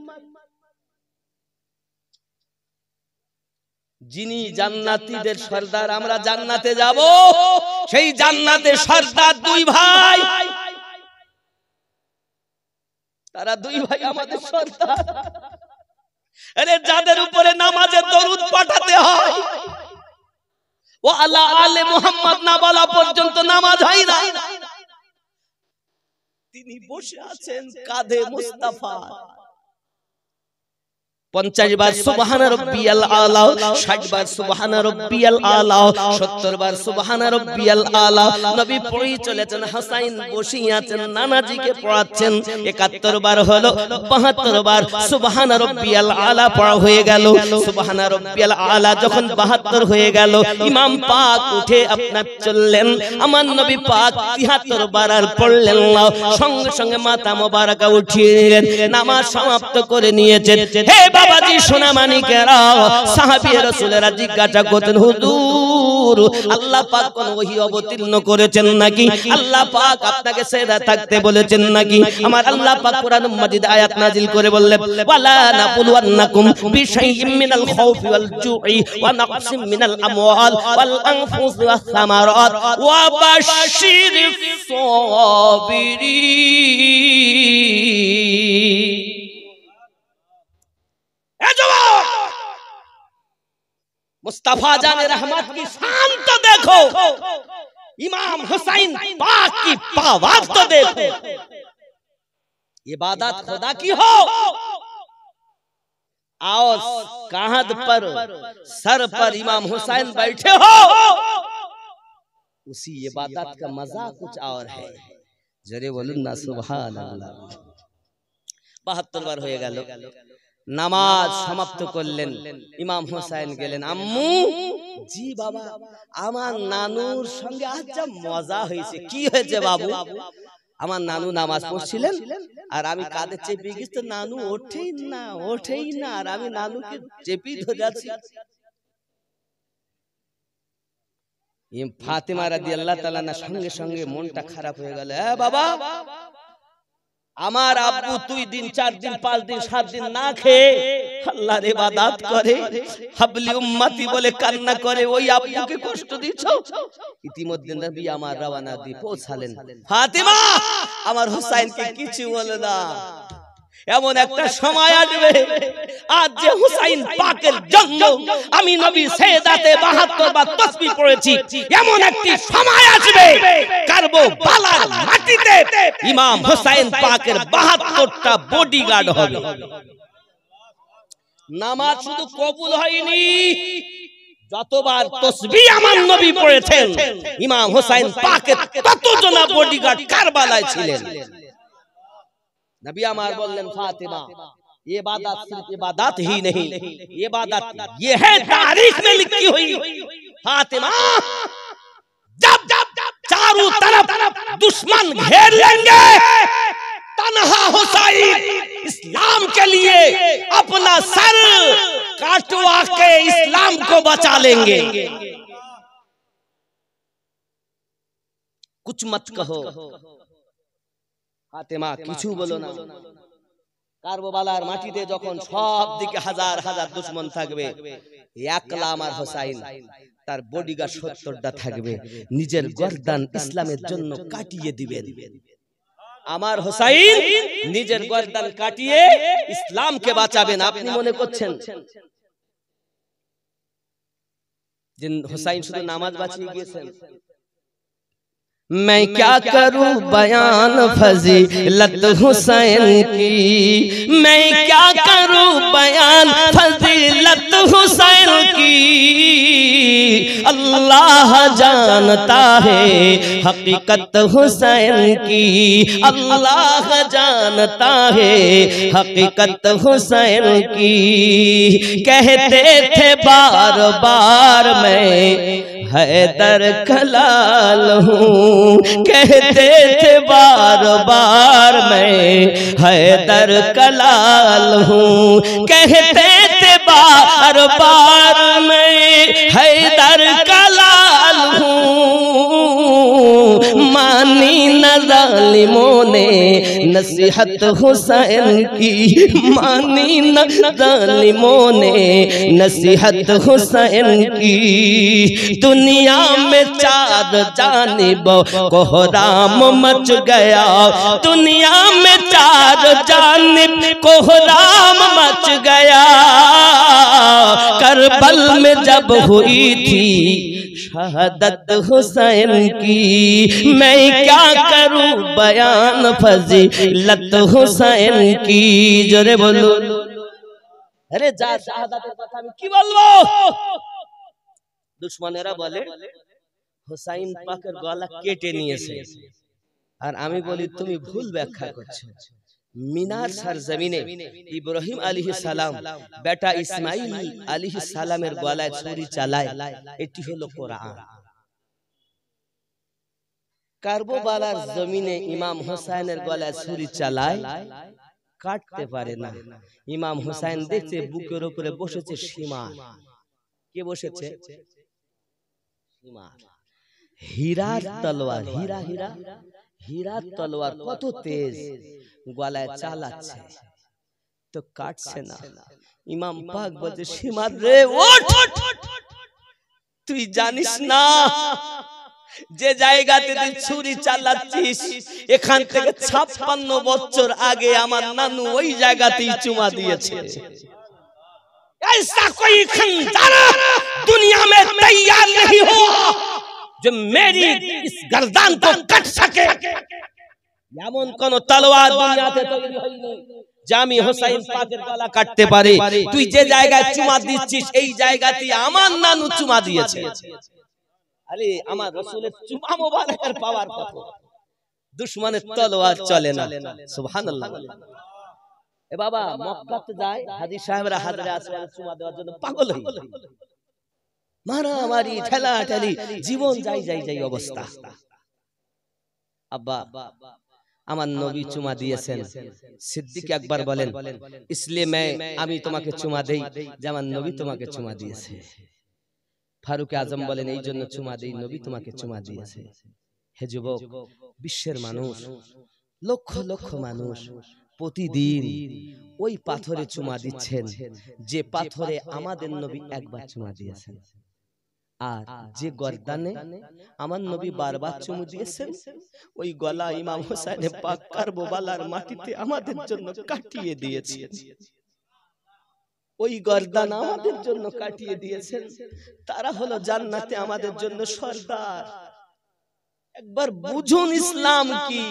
যিনি জান্নাতীদের সর্দার, আমরা জান্নাতে যাব, সেই জান্নাতের সর্দার দুই ভাই, তারা দুই ভাই আমাদের সর্দার। আরে যাদের উপরে নামাজের দরুদ পাঠাতে হয়, ও আলা আলে মুহাম্মদ না বলা পর্যন্ত নামাজ হয় না। তিনি বসে আছেন কাঁধে মুস্তাফা। 50 বার সুবহান রাব্বিয়াল আলা, 60 বার সুবহান রাব্বিয়াল আলা, 70 বার সুবহান রাব্বিয়াল আলা। নবী পড়ি চলেছেন, হোসেন বসে আছেন, নানাজিকে পড়াচ্ছেন। 71 বার হলো, 72 বার সুবহান রাব্বিয়াল আলা পড়া হয়ে গেল। সুবহান রাব্বিয়াল আলা যখন 72 হয়ে গেল, ইমাম পাক উঠে আপনার চললেন। আমার নবী পাক 73 বার আর পড়লেন না, সঙ্গে সঙ্গে মাথা মোবারকা উঠিয়ে নিলেন, নামাজ সমাপ্ত করে নিয়েছেন। হে বাবাজি সোনা মানিকেরা, সাহাবী রাসূলেরা জিজ্ঞাসা করতেন, হুজুর আল্লাহ পাক কোন ওহী অবতীর্ণ করেছেন নাকি? আল্লাহ পাক আপনাকে সিজদা থাকতে বলেছেন নাকি? আমার আল্লাহ পাক কোরআন মাজিদ আয়াত নাজিল করে বললেন, ওয়ালা নাবলুওয়ান্নাকুম বিশাইইম মিনাল খাউফি ওয়াল জুই ওয়া নাকসিম মিনাল আমওয়াল ওয়াল আনফুসি ওয়াস সামারাত ওয়া বাশশিরিস সাবিরিন। मुस्तफा जाने रहमत की शान तो देखो, इमाम हुसैन पाक की पावाज़ तो देखो। इबादत खुदा की हो, आओ कांध पर सर पर इमाम हुसैन बैठे हो, उसी इबादत का मजा कुछ और है। जरे बोलूं ना सुभान अल्लाह। 72 বার হয়ে গেল, নামাজ সমাপ্ত করলেন, ইমাম হোসেন গেলেন। আম্মু, জি বাবা, আমার নানুর সঙ্গে আজ যা মজা হয়েছে। কি হয়েছে বাবু? আমার নানু নামাজ পড়ছিলেন আর আমি কাঁধে চেপে গেছি, তো নানু ওঠেই না, আর আমি নানুকে চেপে ধরে আছি। ফাতেমা রাদিয়াল্লাহু তাআলা না সঙ্গে সঙ্গে মনটা খারাপ হয়ে গেল। বাবা, আমার আব্বু 2 দিন 4 দিন 5 দিন 7 দিন না খেয়ে আল্লাহর ইবাদত করে, হাবলি উম্মতি বলে কান্না করে, ওই আব্বুকে কষ্ট দিছো। ইতিমধ্যে নবী আমার রওনা দিয়ে পৌঁছালেন। ফাতেমা, আমার হুসাইনকে কিছু বলে না, এমন একটা সময় আসবে, আজ যে হুসাইন পাকের জন্য আমি নবী সিজদাতে 72 বার তাসবিহ পড়েছি, এমন একটি সময় আসবে কারবালার মাটিতে ইমাম হুসাইন পাকের 72টা বডিগার্ড হবে। নামাজ শুধু কবুল হয়নি, যতবার তাসবিহ আমার নবী পড়েছেন ইমাম হুসাইন পাকের ততজন বডিগার্ড কারবালায় ছিলেন। नबी अमार बोलें फातिमा, ये इबादत सिर्फ इबादत ही नहीं, ये इबादत ये है तारीख में लिखी हुई। फातिमा, जब चारों तरफ दुश्मन घेर लेंगे, तन्हा हुसैन इस्लाम के लिए अपना सर काटवा के इस्लाम को बचा लेंगे। कुछ मत कहो ফাতেমা, কিছু বলো না। কারবালার মাটিতে যখন সব দিকে হাজার হাজার দুশমন থাকবে, একলা আমার হোসেন, তার বডিগার্ড 70টা থাকবে, নিজের গর্দান ইসলামের জন্য কাটিয়ে দিবেন। আমার হোসেন নিজের গর্দান কাটিয়ে ইসলামকে বাঁচাবেন। আপনি মনে করছেন যে হোসেন শুধু নামাজ বাঁচিয়ে গিয়েছেন? मैं क्या करूं बयान फजीलत हुसैन की, मैं क्या करूं बयान फजीलत हुसैन की। अल्लाह जानता है हकीकत हुसैन की, अल्लाह जानता है हकीकत हुसैन की। कहते थे बार बार मैं हैदर कलाल हूँ, कहते थे बार बार मैं हैदर कलाल हूँ, कहते थे बार बार मैं हैदर कलाल हूँ। मानी न जालिमों ने नसीहत हुसैन की, मानी न जालिमों ने नसीहत हुसैन की। दुनिया में चार जानिब कोहराम मच गया, दुनिया में चार जानिब कोहराम मच गया। करबल में जब हुई थी शहादत हुसैन की, मैं क्या करूं बयान फजीलत हुसैन की। जोरे बोलो, अरे जा শাহাদাতের কথা আমি কি বলবো। দুশমনেরা বলে হুসাইন পাকের গলা কেটে নিয়েছে, আর আমি বলি তুমি ভুল ব্যাখ্যা করছো। মিনার সরজমিনে ইব্রাহিম আলাইহিস সালাম বেটা ইসমাইল আলাইহিস সালামের গলায় ছুরি চালায়, এটি হলো কোরআন। কারবালার জমিনে ইমাম হুসাইনের গলায় ছুরি চালায়, কাটতে পারে না। ইমাম হুসাইন দেখছে বুকের উপরে বসেছে সীমার। কে বসেছে? সীমার। হীরার তলোয়ার, হীরা হীরা হীরার তলোয়ার কত তেজ, গলায় চালাচ্ছে তো কাটছে না। ইমাম পাক বলছে সীমার রে ওঠ, তুই জানিস না যে জায়গাতে তুই ছুরি চালাচ্ছিস এখান থেকে 56 বছর আগে আমার নানু ওই জায়গাতেই চুমা দিয়েছে। ऐसा कोई खंजर दुनिया में तैयार नहीं हुआ जो मेरी इस गर्दन को कट सके। এমন কোন তলোয়ার দুনিয়াতে তৈরি হয়নি যে আমি হুসাইন পাকের গলা কাটতে পারে। তুই যে জায়গায় চুমা দিচ্ছিস এই জায়গাতেই আমার নানু চুমা দিয়েছে। আরে আমার রাসূলের চুমা মোবারকের পাওয়ার কত, দুশমনের তলোয়ার চলে না। সুবহানাল্লাহ। এ বাবা মক্কাতে যায় হাজী সাহেবরা হাজরে আসওয়াদ চুমা দেওয়ার জন্য পাগল হয়ে মারামারি ঠেলাঠেলি, জীবন যাই যাই যাই অবস্থা। আব্বা আমার নবী চুমা দিয়েছেন। সিদ্দিক আকবর বলেন इसलिए আমি তোমাকে চুমা দেই যে আমার নবী তোমাকে চুমা দিয়েছে। ফারুক আজম বলেন এই জন্য চুমা দেই, নবী তোমাকে চুমা দিয়েছে। হে যুবক, বিশ্বের মানুষ, লক্ষ লক্ষ মানুষ প্রতিদিন ওই পাথরে চুমা দিচ্ছেন যে পাথরে আমাদের নবী একবার চুমা দিয়েছেন, আর যে গর্দানে আমার নবী বারবার চুমু দিয়েছেন ওই গলা ইমাম হোসেন পাক কারবালার মাটিতে আমাদের জন্য কাটিয়ে দিয়েছেন। ওই গর্দান আমাদের জন্য কাটিয়ে দিয়েছেন। তারা হলো জান্নাতে আমাদের জন্য সর্দার। একবার বুঝুন ইসলাম কি।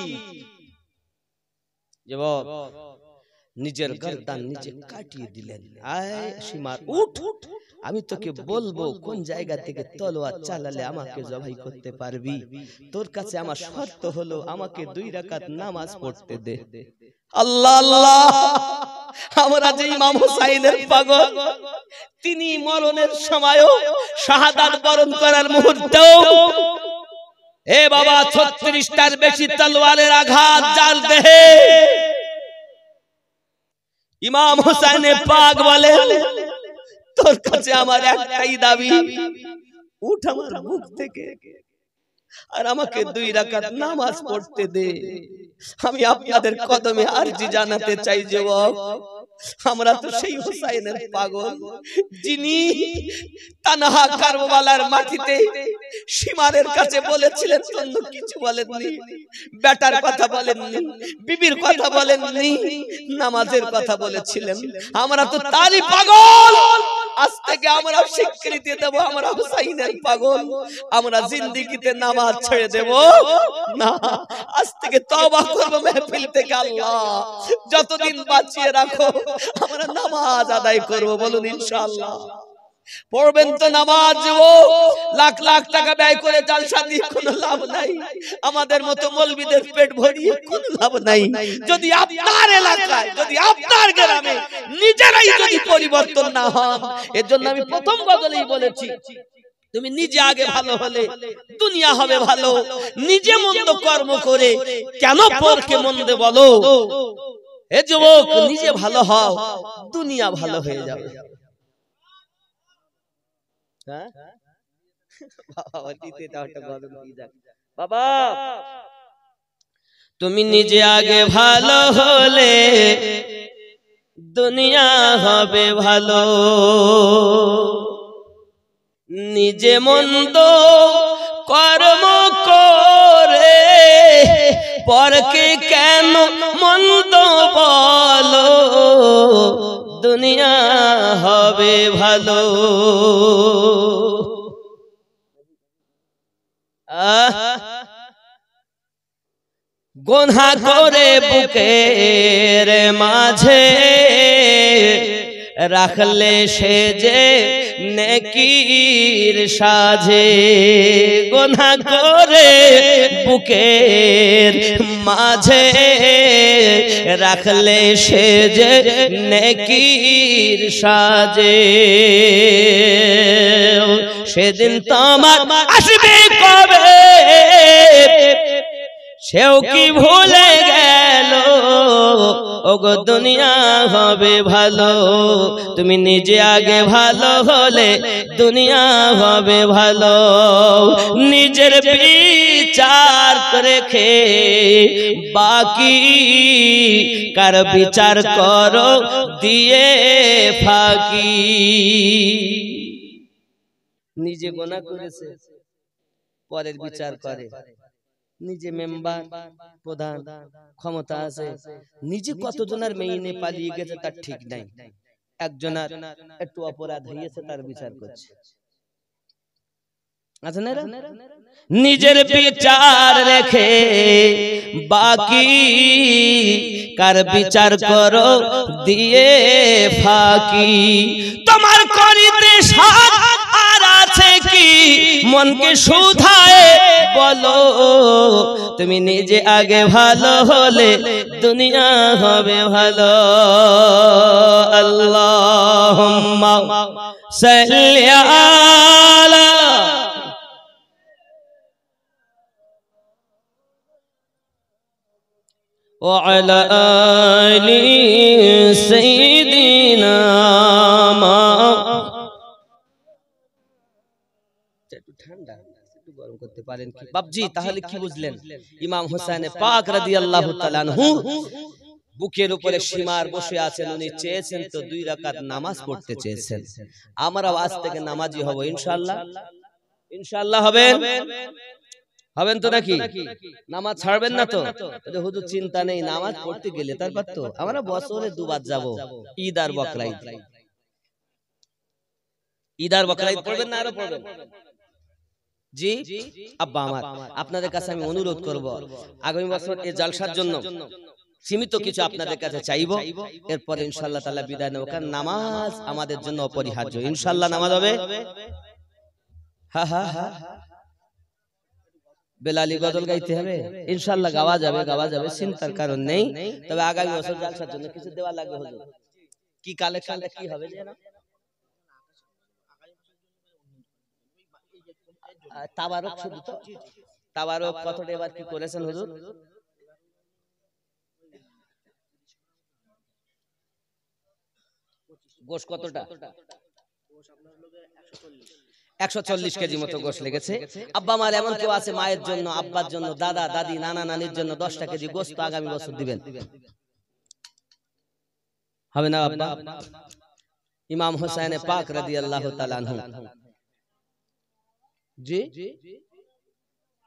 যুবক নিজের গর্দান নিজে কাটিয়ে দিলেন। আয় সীমার উঠ, আমি তোকে বলবো কোন জায়গা থেকে তলোয়ার চালালে আমাকে জবাই করতে পারবি। তোর কাছে আমার শর্ত হলো আমাকে 2 রাকাত নামাজ পড়তে দে। আল্লাহ আল্লাহ, আমরা যে ইমাম হুসাইনের পাগল, তিনি মরণের সময়ও শাহাদাত বরণ করার মুহূর্তেও এ বাবা 36টার বেশি তলোয়ারের আঘাত যার দেহে। ইমাম হুসাইন পাক বলে তোর কাছে আমার একটাই দাবি, উঠ আমার বুক থেকে আর আমাকে 2 রাকাত নামাজ পড়তে দে। আমি আপনাদের কদমে আরজি জানাতে চাই যুবক, আমরা তো সেই হুসাইনের পাগল যিনি তানহা কারবালার মাটিতে সীমারের কাছে বলেছিলেন অন্য কিছু বলেননি, বেটার কথা বলেননি, বিবির কথা বলেননি, নামাজের কথা বলেছিলেন। আমরা তো তারই পাগল, আজ থেকে আমরা স্বীকৃতি দেব আমরা হুসাইনের পাগল, আমরা জিন্দেগিতে নামাজ ছেড়ে দেব না। আজ থেকে তওবা করব মাহফিল থেকে, আল্লাহ যতদিন বাঁচিয়ে রাখো আমরা নামাজ আদায় করব, বলুন ইনশাআল্লাহ। পড়বেন তো নামাজ, ও লাখ লাখ টাকা ব্যয় করে জালসা দিয়ে কোনো লাভ নাই, আমাদের মতো মৌলবীদের পেট ভরিয়ে কোনো লাভ নাই। যদি আপনার এলাকায়, যদি আপনার গ্রামে নিজেরাই যদি পরিবর্তন না হন, এর জন্য আমি প্রথম গজলেই বলেছি, তুমি নিজে আগে ভালো হলে দুনিয়া হবে ভালো। নিজে মন্দ কর্ম করে কেন পরকে মন্দ বলো? এ যুবক, নিজে ভালো হও, দুনিয়া ভালো হয়ে যাবে। বাবা, তুমি নিজে আগে ভালো হলে দুনিয়া হবে ভালো। নিজে মন্দ কর্ম করে পরকে কেন মন্দ বলো? দুনিয়া হবে ভালো। গুনাহ করে বুকের মাঝে রাখলে সে যে নেকির সাজে। গুনাহ করে বুকের মাঝে রাখলে সে যে নেকির সাজে। সেদিন তোমার আসবে কবে, সেও কি ভুলে গেল? ওগো দুনিয়া হবে ভালো। তুমি নিজে আগে ভালো হলে দুনিয়া হবে ভালো। নিজের বিচার রেখে বাকি কার বিচার করো দিয়ে ফাঁকি। নিজে গুনাহ করেছে পরের বিচার করে, নিজে মেম্বার প্রধান ক্ষমতা আছে, নিজে কতজনের মেইনে পালিয়ে গেছে তার ঠিক নাই, একজনের একটু অপরাধ হয়েছে তার বিচার করছে। আছে না? নিজের বিচার রেখে বাকি কার বিচার করো দিয়ে ফাঁকি। তোমার করিতে সাথ আর আছে কি মনকে শুধায় বলো? তুমি নিজে আগে ভালো হলে দুনিয়া হবে ভালো। আল্লাহুম্মা সাল্লি আলা ওয়া আলা আলি সাইয়্যিদিনা করতে পারেন কি বাবজি? তাহলে কি বুঝলেন? ইমাম হোসেন পাক রাদিয়াল্লাহু তাআলা আনহু বুকের উপরে সীমার বসে আছেন, উনি চেয়েছেন তো 2 রাকাত নামাজ পড়তে চেয়েছেন। আমরা আজ থেকে নামাজি হব ইনশাআল্লাহ। ইনশাআল্লাহ হবেন? হবেন তো নাকি? নামাজ ছাড়বেন না তো? হুজুর চিন্তা নেই, নামাজ পড়তে গেলে তারপর তো আমরা বছরে 2 বার যাব, ঈদ আর বকরা ঈদ। ঈদ আর বকরা ঈদ পড়বেন না আরো পড়বেন? জি আব্বা আমার, আপনাদের কাছে আমি অনুরোধ করব, আগামী বছর এই জালসার জন্য সীমিত কিছু আপনাদের কাছে চাইবো, এরপরে ইনশাআল্লাহ তাআলা বিদায় নেব। কারণ নামাজ আমাদের জন্য অপরিহার্য। ইনশাআল্লাহ নামাজ হবে। হ্যাঁ হ্যাঁ হ্যাঁ, বেলালি গজল গাইতে হবে ইনশাআল্লাহ, গাওয়া যাবে, গাওয়া যাবে, চিন্তার কারণ নেই। তবে আগামী বছর জালসার জন্য কিছু দেওয়া লাগবে হুজুর। কি কালেকশনটা কি হবে জানো? তাবারক শুধু তো? তাবারক কতটা এবার কি করেছেন হুজুর? গোশ কতটা? 140 কেজি মতো গোশ লেগেছে। আব্বা আমার এমন কেউ আছে মায়ের জন্য, আব্বার জন্য, দাদা দাদি, নানা নানির জন্য 10টা কেজি গোশত আগামী বছর দিবেন, হবে না আব্বা? ইমাম হোসেন পাক রাদিয়াল্লাহু তাআলা আনহু। জি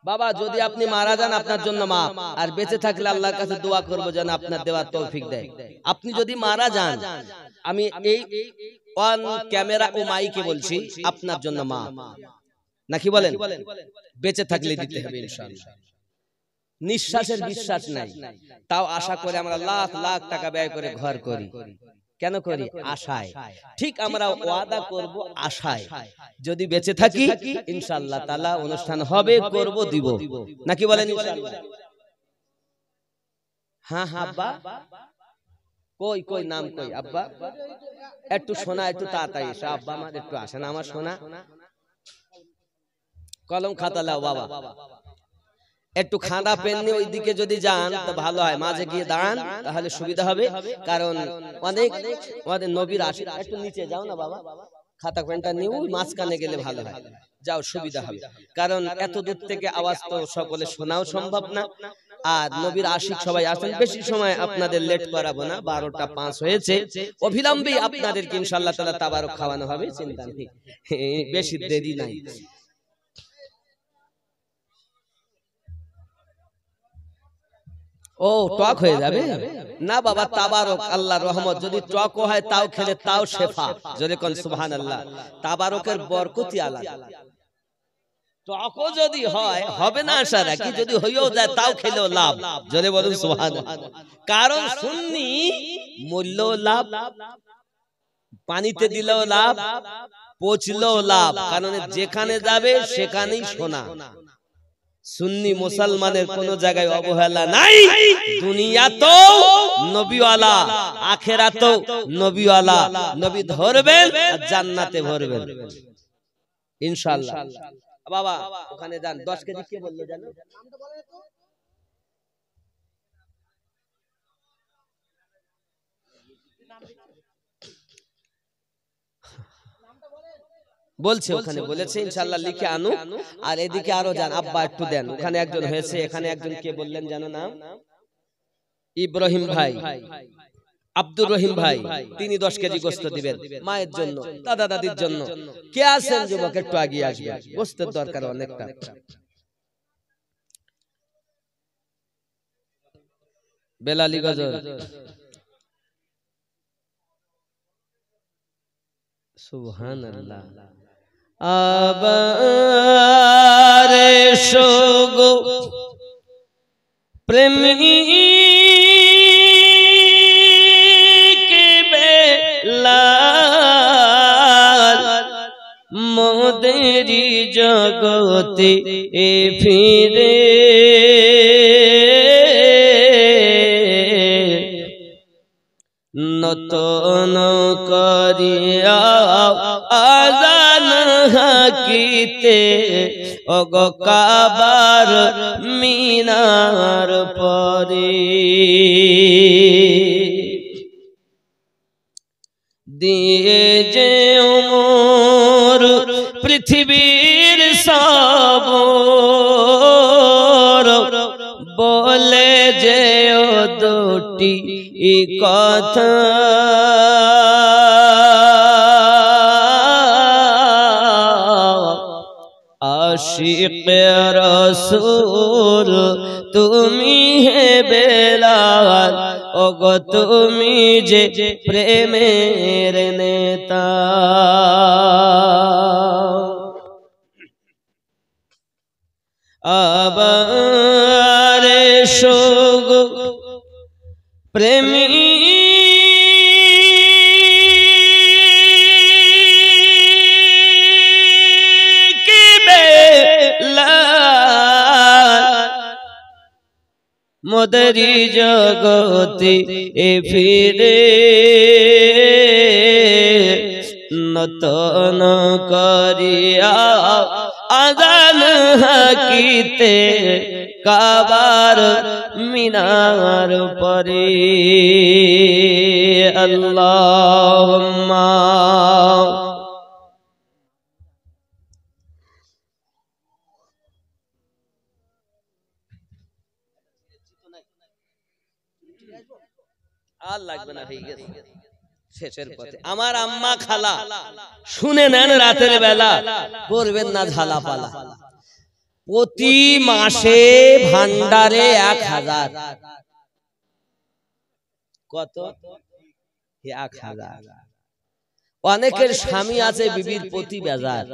বাবা, যদি আপনি মারা যান আপনার জন্য মাফ, আর বেঁচে থাকলে আল্লাহর কাছে দোয়া করব যেন আপনার দেওয়ার তৌফিক দেয়। আপনি যদি মারা যান, আমি অন ক্যামেরা ও মাইকে বলছি আপনার জন্য মা নাকি বলেন, বেঁচে থাকলে দিতে হবে ইনশাআল্লাহ। নিঃশ্বাসের বিশ্বাস নাই, তাও আশা করে আমরা লাখ লাখ টাকা ব্যয় করে ঘর করি। কেন করি? আশায়। ঠিক আমরা ওয়াদা করব আশায়, যদি বেঁচে থাকি ইনশাআল্লাহ তাআলা অনুষ্ঠান হবে, করব, দিব, নাকি বলেন ইনশাআল্লাহ? হ্যাঁ হ্যাঁ আব্বা, কই কই নাম কই আব্বা? একটু শোনা, একটু তাড়াতাড়ি এসো আব্বা, আমার একটু আসেন, আমার শোনা। কলম খাতা লাও বাবা, একটু খাতা পেন নিয়ে ওইদিকে যদি যান তো ভালো হয়, মাঝে গিয়ে দাঁড়ান তাহলে সুবিধা হবে। কারণ অনেক আমাদের নবীর আশিক, একটু নিচে যাও না বাবা, খাতা পেনটা নিয়ে ওই মাঝখানে গেলে ভালো হয়, যাও সুবিধা হবে। কারণ এত দূর থেকে আওয়াজ তো সকলে শোনাও সম্ভব না। আর নবীর আশিক সবাই আসেন, বেশি সময় আপনাদের লেট করাবো না, 12টা 5 হয়েছে, অবিলম্বে আপনাদেরকে ইনশাআল্লাহ তাআলা তাবারক খাওয়ানো হবে, চিন্তা নেই, বেশি দেরি নাই। ও টক হয়ে যাবে না বাবা, তাবারক আল্লাহর রহমত, যদি টক হয় তাও খেলে তাও শেফা, জোরে কোন সুবহানাল্লাহ। তাবারকের বরকতই আলাদা। টকও যদি হয় হবে না আশা রাখি, যদি হইও যায় তাও খেলেও লাভ, জোরে বলুন সুবহানাল্লাহ। কারণ সুন্নি মূল্য লাভ, পানিতে দিলেও লাভ, পচলেও লাভ, কারণ যেখানে যাবে সেখানেই সোনা। সুন্নি মুসলমানের কোন জায়গায় অবহেলা নাই, দুনিয়াতেও নবীওয়ালা, আখিরাতেও নবীওয়ালা, নবী ধরবেন আর জান্নাতে ভরবেন ইনশাআল্লাহ। বাবা ওখানে যান, 10 কেজি কে বললো জানো? বলছে ওখানে বলেছে ইনশাআল্লাহ লিখে আনো। আর এদিকে আরো যান, আব্বা একটু দেন, ওখানে একজন হয়েছে, এখানে একজন কে বললেন জানো নাম? ইব্রাহিম ভাই, আব্দুর রহিম ভাই, তিনি 10 কেজি গোশত দিবেন মায়ের জন্য, দাদা দাদির জন্য। কে আছেন যুবক একটু এগিয়ে আসবেন, গোশতের দরকার অনেকটা। বেলালি গজর, সুবহানাল্লাহ। আবার এসো প্রেমিক বেলাল, মোদেরি জগতে ফিরে নতুন করিয়া আযান হাকিতে, ওগো কাবার মিনার পরে দিয়ে যে ওমর পৃথিবীর সব বলে যে ও দুটি কথা, আশিক রাসূল তুমি হে বেলাল, ওগো তুমি যে প্রেমের নেতা। আবার এসো প্রেমিক বেলাল, মোদেরি জগতে ফিরে নতুন করিয়া আযান হাকিতে, কাবার মিনার পরে। আল্লাহুম্মা আর লাগবে না, হয়ে গেছে শেষের পথে। আমার আম্মা খালা শুনে নেন, রাতের বেলা করবেন না ঝালাপালা। প্রতি মাসে ভান্ডারে 1000, কত? 1000। অনেকের স্বামী আছে বিবির প্রতি বেজার।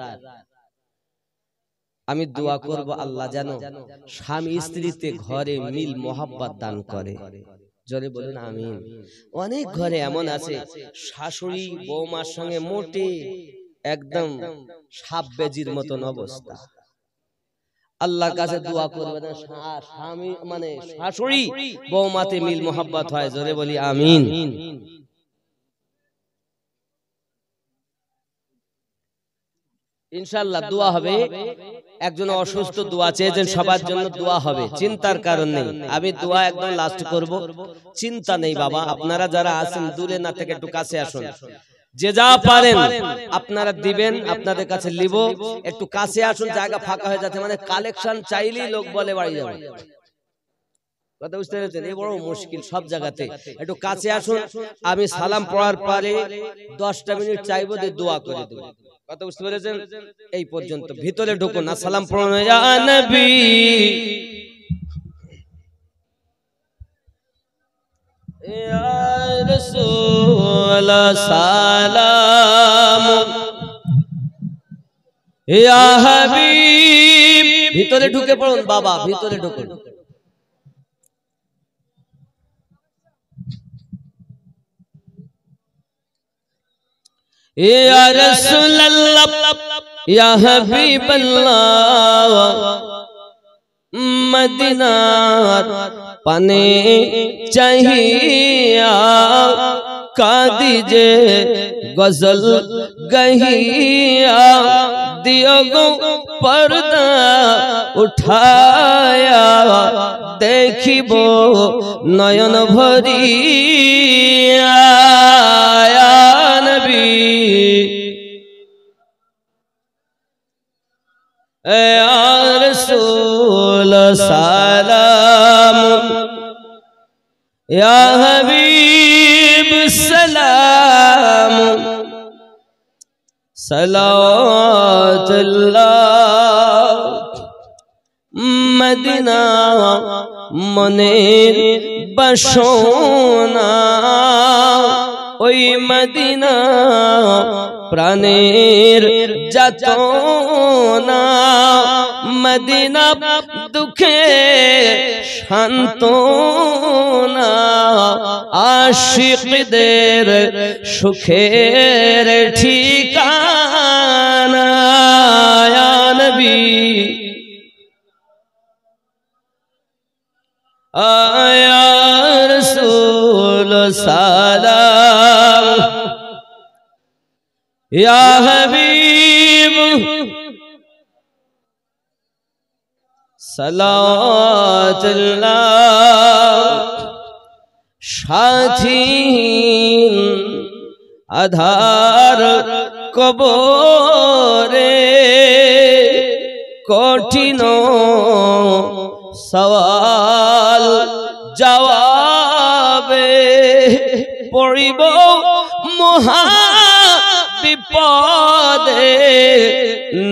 আমি দোয়া করব আল্লাহ যেন স্বামী স্ত্রীতে ঘরে মিল মোহাব্বত দান করে। জোরে বলুন আমিন। অনেক ঘরে এমন আছে শাশুড়ি বৌমার সঙ্গে মোটে একদম সাপ বেজির মতন অবস্থা। আল্লাহর কাছে দোয়া করবেন স্বামী মানে শাশুড়ি বৌমাতে মিল মোহাব্বত হয়। জোরে বলি আমিন। ইনশাআল্লাহ দোয়া হবে। একজন অসুস্থ দোয়া চেয়েছেন, সবার জন্য দোয়া হবে, চিন্তার কারণ নেই। আমি দোয়া একদম লাস্ট করব, চিন্তা নেই বাবা। আপনারা যারা আছেন দূরে না থেকে একটু কাছে আসুন, যে যা পারেন আপনারা দিবেন, আপনাদের কাছে লিব। একটু কাছে আসুন, জায়গা ফাঁকা হয়ে যাচ্ছে, মানে কালেকশন চাইলেই লোক বলে বাড়ি যাবে। কথা বুঝতে পেরেছেন? এই বড় মুশকিল সব জায়গাতে। একটু কাছে আসুন, আমি সালাম পড়ার পরে 10টা মিনিট চাইবো যে দোয়া করে দেব। কথা বুঝতে পেরেছেন? এই পর্যন্ত ভিতরে ঢুকুন না, সালাম পড়ুন। ইয়া নবী ইয়া রাসূল সালাম ইয়া হাবিব। ভিতরে ঢুকে পড়ুন বাবা, ভিতরে ঢুকুন। ইয়া রাসূলুল্লাহ ইয়া হাবিবাল্লাহ, মদিনার পানে চাহিয়া কাদিজে গজল গহিয়া দিও গো পর্দা উঠায়া দেখিব নয়ন ভরিয়া। ইয়া নবী ইয়া রাসূল সালাম ইয়া হাবিব সালাম সালাতুল্লাহ। মদিনা মনের বাসনা, ওই মদিনা প্রাণের যাতনা। মদিনা দুঃখে সান্ত্বনা, আশিকদের সুখের ঠিকানা। ইয়া নবী ইয়া রাসূল সালাম ইয়া হাবিব সালাতুল্লাহ। সাথীন আধার কবরে কঠিন সওয়াল জবাবে পড়িব মহা বিপদে।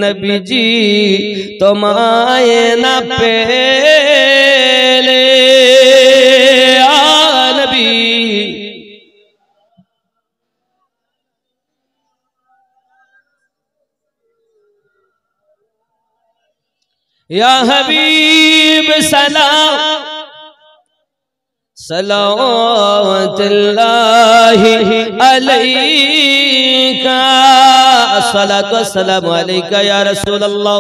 নবীজি তোমায় না পেলে। ইয়া নবী ইয়া হাবিব সালাম সালাওয়াতুল্লাহি আলাইকা। আসসালাতু ওয়াসসালামু আলাইকা ইয়া রাসূলুল্লাহ,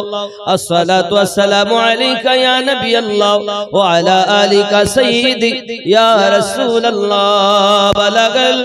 আসসালাতু ওয়াসসালামু আলাইকা ইয়া নবিয়াল্লাহ ওয়া আলা আলিকা সাইয়্যিদি ইয়া রাসূলুল্লাহ। বালাগাল